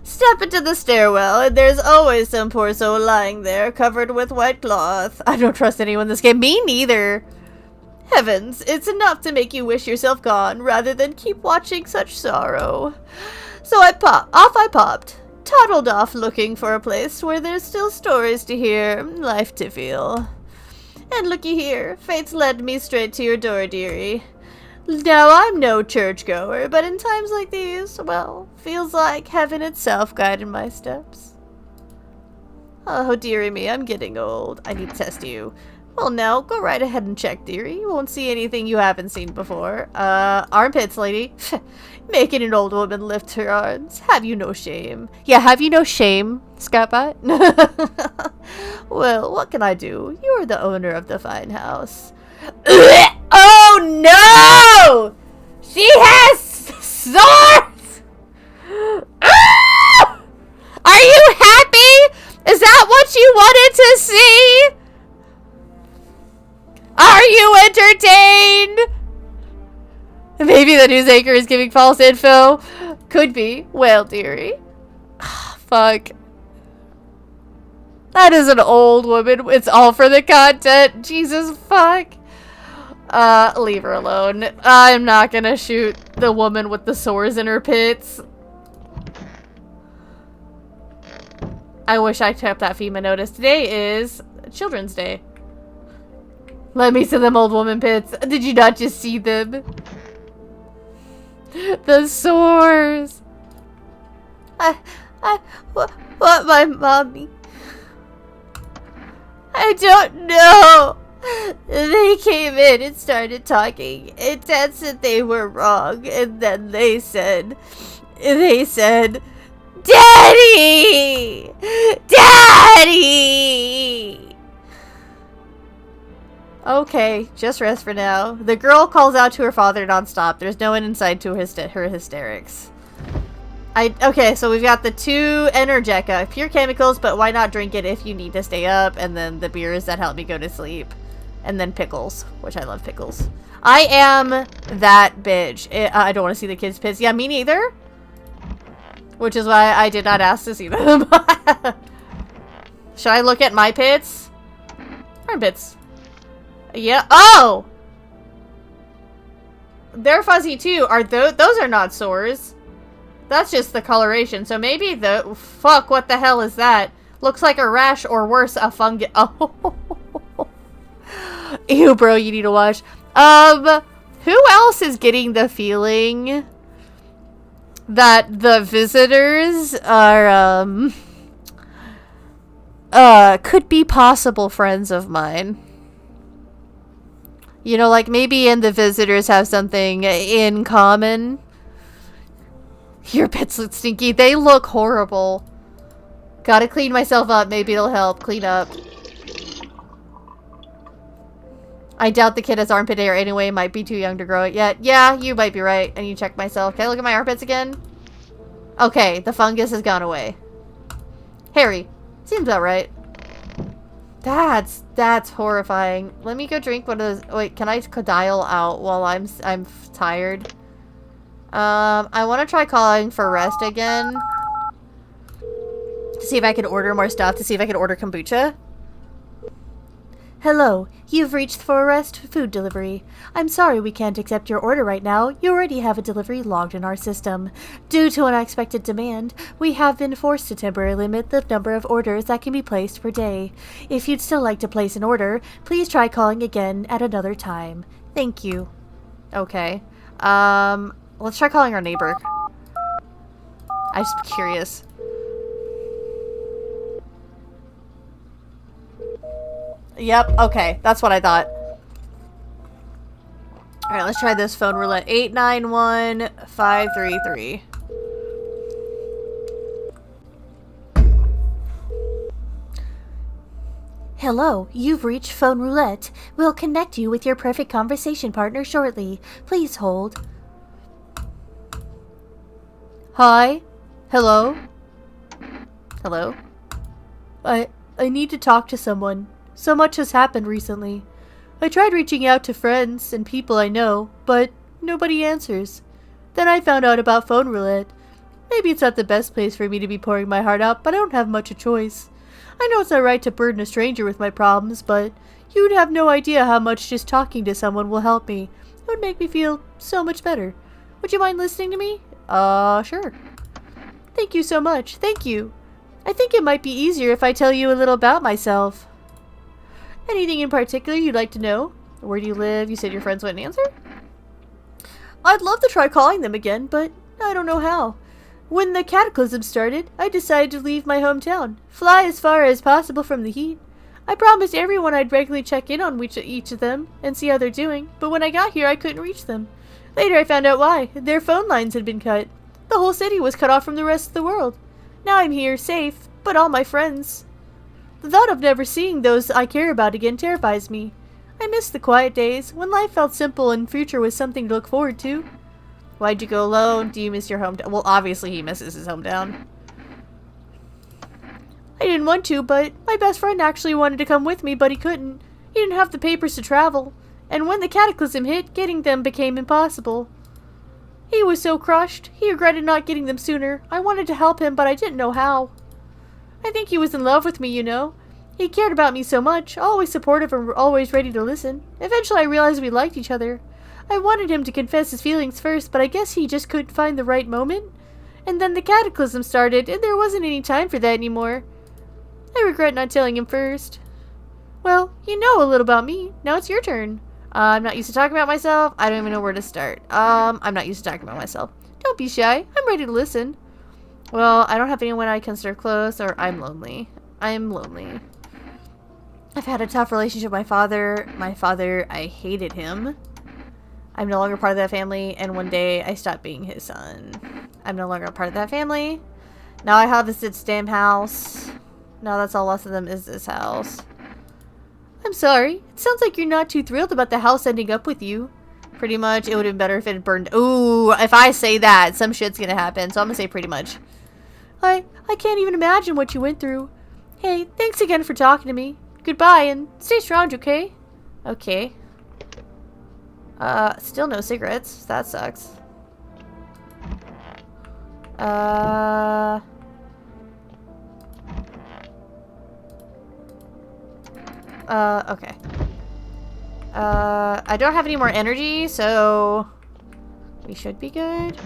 Step into the stairwell, and there's always some poor soul lying there, covered with white cloth. I don't trust anyone in this game. Me neither. Heavens, it's enough to make you wish yourself gone, rather than keep watching such sorrow. So I popped. Toddled off looking for a place where there's still stories to hear, life to feel. And looky here, fate's led me straight to your door, dearie. Now, I'm no churchgoer, but in times like these, well, feels like heaven itself guided my steps. Oh, dearie me, I'm getting old. I need to test you. Well, now, go right ahead and check, dearie. You won't see anything you haven't seen before. Armpits, lady. Making an old woman lift her arms. Have you no shame? Yeah, have you no shame, Scatbot? Well, what can I do? You're the owner of the fine house. Oh no! She has swords! Are you happy? Is that what you wanted to see? Are you entertained? Maybe the news anchor is giving false info. Could be. Well, dearie. Fuck. That is an old woman. It's all for the content. Jesus fuck. Leave her alone. I'm not gonna shoot the woman with the sores in her pits. I wish I kept that FEMA notice. Today is Children's Day. Let me see them old woman pits. Did you not just see them? The sores. What my mommy? I don't know. They came in and started talking, and Dad said they were wrong, and then they said, Daddy! Daddy! Okay, just rest for now. The girl calls out to her father nonstop. There's no one inside to her hysterics. Okay, so we've got the 2 Energeca, pure chemicals, but why not drink it if you need to stay up, and then the beers that help me go to sleep. And then pickles, which I love pickles. I am that bitch. I don't want to see the kids' pits. Yeah, me neither. Which is why I did not ask to see them. Should I look at my pits? Armpits. Yeah. Oh! They're fuzzy too. Are those are not sores. That's just the coloration. So maybe the... Fuck, what the hell is that? Looks like a rash or worse, a fungus. Oh. Ew, bro, you need to wash. Who else is getting the feeling that the visitors are, could be possible friends of mine? You know, like maybe the visitors have something in common. Your pets look stinky. They look horrible. Gotta clean myself up. Maybe it'll help. Clean up. I doubt the kid has armpit hair anyway. Might be too young to grow it yet. Yeah, you might be right. I need to check myself. Can I look at my armpits again? Okay, the fungus has gone away. Hairy. Seems about right. That's horrifying. Let me go drink one of those. Wait, can I dial out while I'm tired? I want to try calling for rest again. To see if I can order more stuff. To see if I can order kombucha. Hello, you've reached For Rest Food Delivery. I'm sorry we can't accept your order right now. You already have a delivery logged in our system. Due to unexpected demand, we have been forced to temporarily limit the number of orders that can be placed per day. If you'd still like to place an order, please try calling again at another time. Thank you. Okay. Let's try calling our neighbor. I'm just curious. Yep, okay. That's what I thought. Alright, let's try this phone roulette. 891533. Hello, you've reached Phone Roulette. We'll connect you with your perfect conversation partner shortly. Please hold. Hi? Hello? Hello? I need to talk to someone. So much has happened recently. I tried reaching out to friends and people I know, but nobody answers. Then I found out about phone roulette. Maybe it's not the best place for me to be pouring my heart out, but I don't have much a choice. I know it's not right to burden a stranger with my problems, but you'd have no idea how much just talking to someone will help me. It would make me feel so much better. Would you mind listening to me? Sure. Thank you so much. Thank you. I think it might be easier if I tell you a little about myself. Anything in particular you'd like to know? Where do you live? You said your friends wouldn't answer? I'd love to try calling them again, but I don't know how. When the cataclysm started, I decided to leave my hometown, fly as far as possible from the heat. I promised everyone I'd regularly check in on each of them and see how they're doing, but when I got here I couldn't reach them. Later I found out why. Their phone lines had been cut. The whole city was cut off from the rest of the world. Now I'm here, safe, but all my friends. The thought of never seeing those I care about again terrifies me. I miss the quiet days, when life felt simple and future was something to look forward to. Why'd you go alone? Do you miss your hometown? Well, obviously he misses his hometown. I didn't want to, but my best friend actually wanted to come with me, but he couldn't. He didn't have the papers to travel, and when the cataclysm hit, getting them became impossible. He was so crushed. He regretted not getting them sooner. I wanted to help him, but I didn't know how. I think he was in love with me, you know. He cared about me so much, always supportive and always ready to listen. Eventually I realized we liked each other. I wanted him to confess his feelings first, but I guess he just couldn't find the right moment. And then the cataclysm started, and there wasn't any time for that anymore. I regret not telling him first. Well, you know a little about me. Now it's your turn. I'm not used to talking about myself. I don't even know where to start. I'm not used to talking about myself. Don't be shy. I'm ready to listen. Well, I don't have anyone I consider close, or I'm lonely. I'm lonely. I've had a tough relationship with my father. My father, I hated him. I'm no longer part of that family, and one day I stopped being his son. I'm no longer a part of that family. Now I have this damn house. Now that's all less of them is this house. I'm sorry. It sounds like you're not too thrilled about the house ending up with you. Pretty much, it would have been better if it had burned. Ooh, if I say that, some shit's gonna happen, so I'm gonna say pretty much. I can't even imagine what you went through. Hey, thanks again for talking to me. Goodbye, and stay strong, okay? Okay. Still no cigarettes. That sucks. Okay. I don't have any more energy, so we should be good.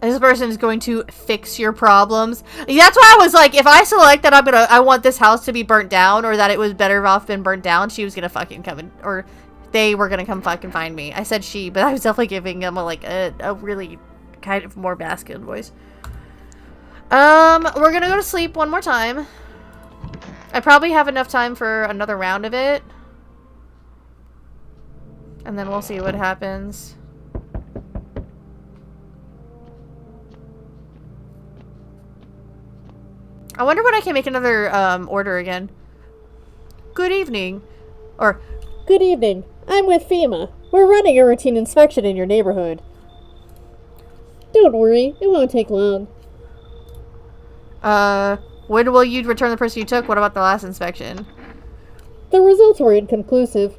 This person is going to fix your problems. That's why I was like, if I select that I want this house to be burnt down, or that it was better off been burnt down, she was gonna fucking come in, or they were gonna come fucking find me. I said she, but I was definitely giving them a really kind of more masculine voice. We're gonna go to sleep one more time. I probably have enough time for another round of it. And then we'll see what happens. I wonder when I can make another order again. Good evening. Or, Good evening. I'm with FEMA. We're running a routine inspection in your neighborhood. Don't worry, it won't take long. when will you return the person you took? What about the last inspection? The results were inconclusive.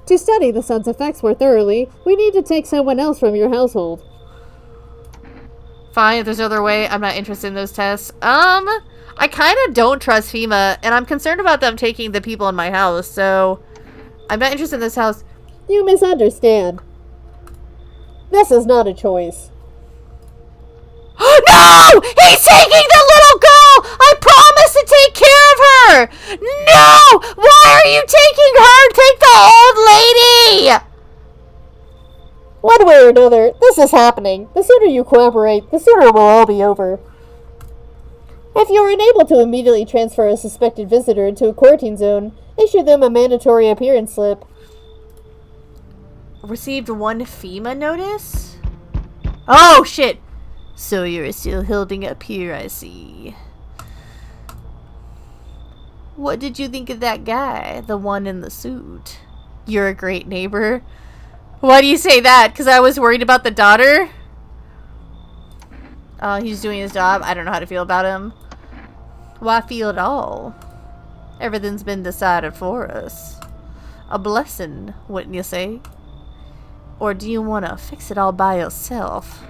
To study the sun's effects more thoroughly, we need to take someone else from your household. Fine, if there's no other way, I'm not interested in those tests. I kind of don't trust FEMA, and I'm concerned about them taking the people in my house, so I'm not interested in this house. You misunderstand. This is not a choice. No! He's taking the little girl! I promised to take care of her! No! Why are you taking her? Take the old lady! One way or another, this is happening. The sooner you cooperate, the sooner it will all be over. If you are unable to immediately transfer a suspected visitor into a quarantine zone, issue them a mandatory appearance slip. Received one FEMA notice? Oh, shit! So you're still holding up here, I see. What did you think of that guy? The one in the suit? You're a great neighbor. Why do you say that? Because I was worried about the daughter? He's doing his job. I don't know how to feel about him. Why feel at all? Everything's been decided for us. A blessing, wouldn't you say? Or do you want to fix it all by yourself?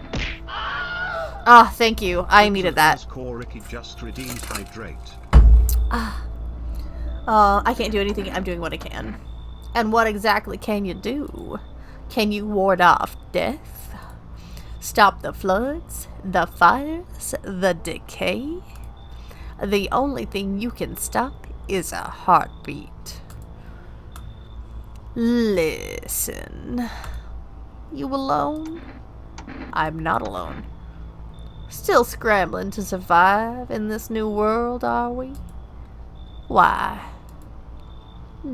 Ah, thank you. I needed that. Core Ricky just redeemed hydrate. I can't do anything. I'm doing what I can. And what exactly can you do? Can you ward off death? Stop the floods? The fires? The decay? The only thing you can stop is a heartbeat. Listen. You alone? I'm not alone. Still scrambling to survive in this new world, are we? Why?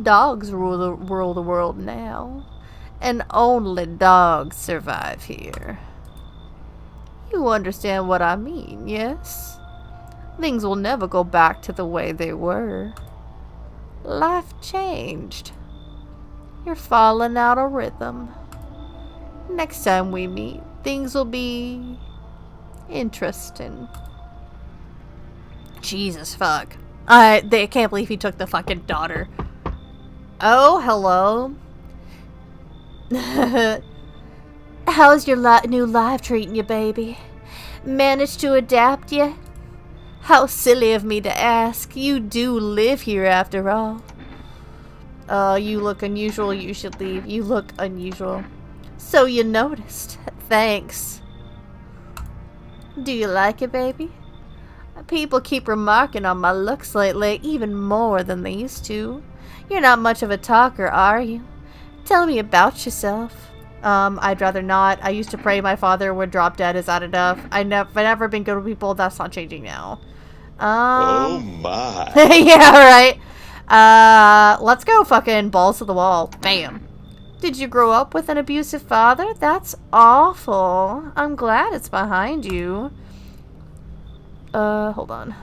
Dogs rule the world now, and only dogs survive here. You understand what I mean, yes? Things will never go back to the way they were. Life changed. You're falling out of rhythm. Next time we meet, things will be interesting. Jesus fuck. They can't believe he took the fucking daughter. Oh, hello. How's your new life treating you, baby? Managed to adapt yet? How silly of me to ask. You do live here after all. You look unusual. You should leave. You look unusual. So you noticed. Thanks. Do you like it, baby? People keep remarking on my looks lately, even more than they used to. You're not much of a talker, are you? Tell me about yourself. I'd rather not. I used to pray my father would drop dead. Is that enough? I've never been good with people. That's not changing now. Oh my. Yeah, right. Let's go fucking balls to the wall. Bam. Did you grow up with an abusive father? That's awful. I'm glad it's behind you. Hold on.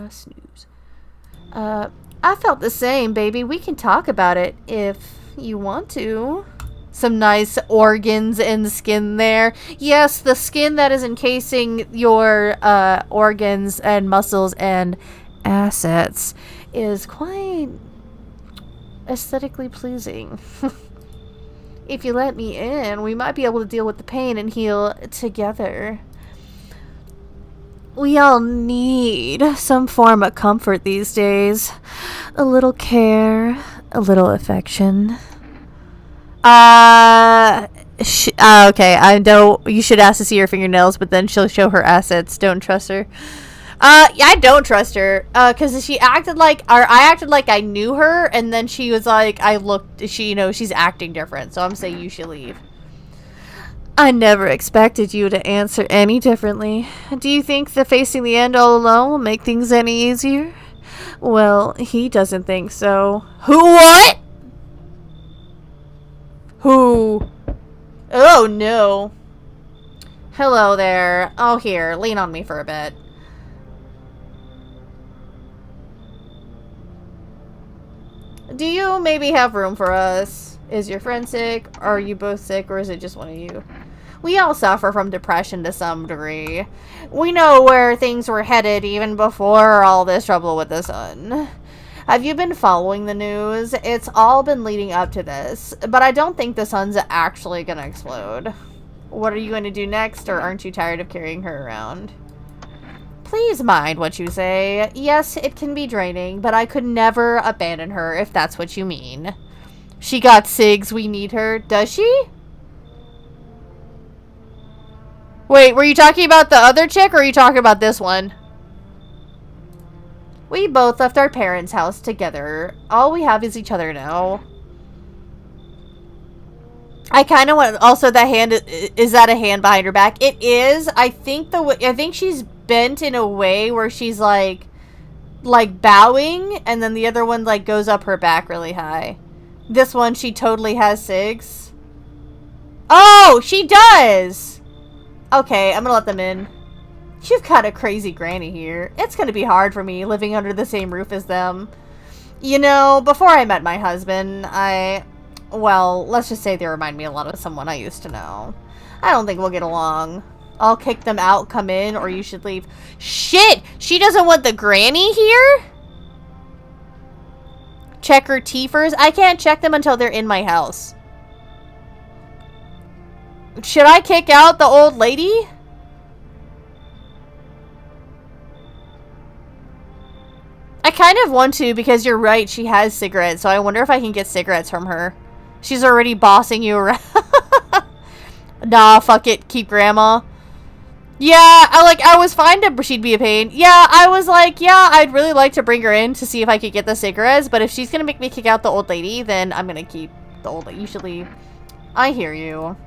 Snooze. I felt the same, baby. We can talk about it if you want to. Some nice organs and skin there. Yes, the skin that is encasing your organs and muscles and assets is quite aesthetically pleasing. If you let me in, we might be able to deal with the pain and heal together. We all need some form of comfort these days. A little care, a little affection. Okay, I know you should ask to see her fingernails, but then she'll show her assets. Don't trust her. Yeah, I don't trust her, cause she acted like, or I acted like I knew her, and then she was like, she's acting different, so I'm saying you should leave. I never expected you to answer any differently. Do you think that facing the end all alone will make things any easier? Well, he doesn't think so. Who, what? Who? Oh, no. Hello there. Oh, here, lean on me for a bit. Do you maybe have room for us? Is your friend sick? Are you both sick, or is it just one of you? We all suffer from depression to some degree. We know where things were headed even before all this trouble with the sun. Have you been following the news? It's all been leading up to this, but I don't think the sun's actually gonna explode. What are you going to do next, or aren't you tired of carrying her around? Please mind what you say. Yes, it can be draining, but I could never abandon her if that's what you mean. She got SIGs, we need her. Does she? Wait, were you talking about the other chick, or are you talking about this one? We both left our parents' house together. All we have is each other now. I kind of want... Also, that hand... Is that a hand behind her back? It is. I think she's bent in a way where she's like bowing, and then the other one like goes up her back really high. This one, she totally has SIGs. Oh, she does! Okay, I'm gonna let them in. You've got a crazy granny here. It's gonna be hard for me living under the same roof as them. You know, before I met my husband, well, let's just say they remind me a lot of someone I used to know. I don't think we'll get along. I'll kick them out, come in, or you should leave. Shit! She doesn't want the granny here? check her tea first. I can't check them until they're in my house. Should I kick out the old lady? I kind of want to, because you're right, she has cigarettes, so I wonder if I can get cigarettes from her. She's already bossing you around. Nah, fuck it, keep grandma. Yeah, I was fine to she'd be a pain. Yeah, I was like, yeah, I'd really like to bring her in to see if I could get the cigarettes, but if she's gonna make me kick out the old lady, then I'm gonna keep the old lady. Usually, I hear you.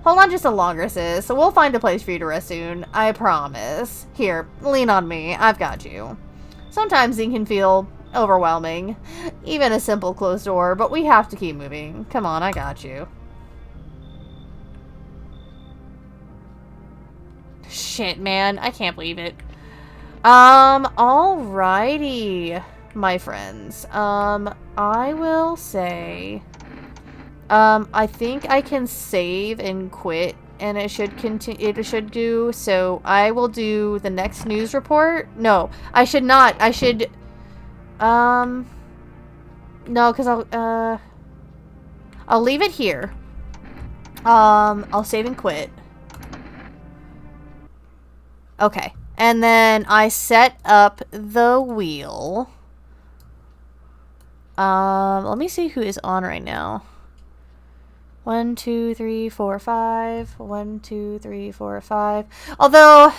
Hold on just a longer, sis. So we'll find a place for you to rest soon. I promise. Here, lean on me. I've got you. Sometimes it can feel overwhelming. Even a simple closed door, but we have to keep moving. Come on, I got you. Shit, man. I can't believe it. Alrighty, my friends. I will say... I think I can save and quit, and it should continue. It should do. So I will do the next news report. No, I should not. I should. No, because I'll leave it here. I'll save and quit. Okay, and then I set up the wheel. Let me see who is on right now. 1, 2, 3, 4, 5. 1, 2, 3, 4, 5. Although,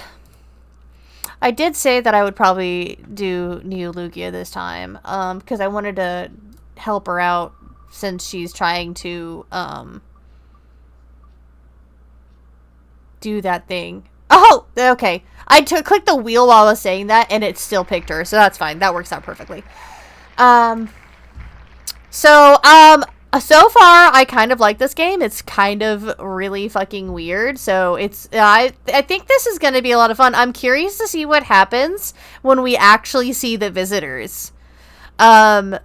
I did say that I would probably do Neolugia this time. Because I wanted to help her out since she's trying to, do that thing. Oh! Okay. I clicked the wheel while I was saying that, and it still picked her. So that's fine. That works out perfectly. So far, I kind of like this game. It's kind of really fucking weird. So it's, I think this is going to be a lot of fun. I'm curious to see what happens when we actually see the visitors. But,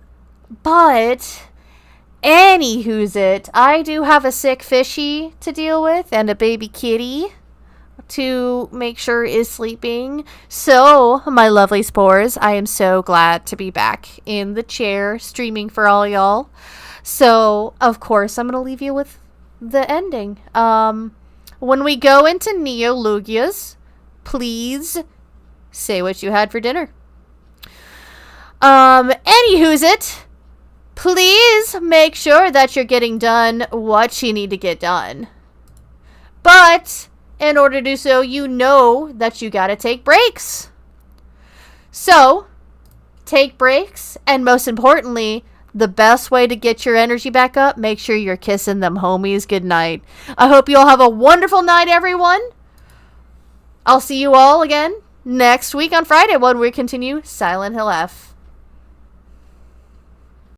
anywho's it, I do have a sick fishy to deal with and a baby kitty to make sure is sleeping. So, my lovely spores, I am so glad to be back in the chair streaming for all y'all. So, of course, I'm going to leave you with the ending. When we go into Neolugia's, please say what you had for dinner. Anywho's it, please make sure that you're getting done what you need to get done. But, in order to do so, you know that you gotta take breaks. So, take breaks, and most importantly, the best way to get your energy back up, make sure you're kissing them homies goodnight. I hope you all have a wonderful night, everyone. I'll see you all again next week on Friday when we continue Silent Hill F.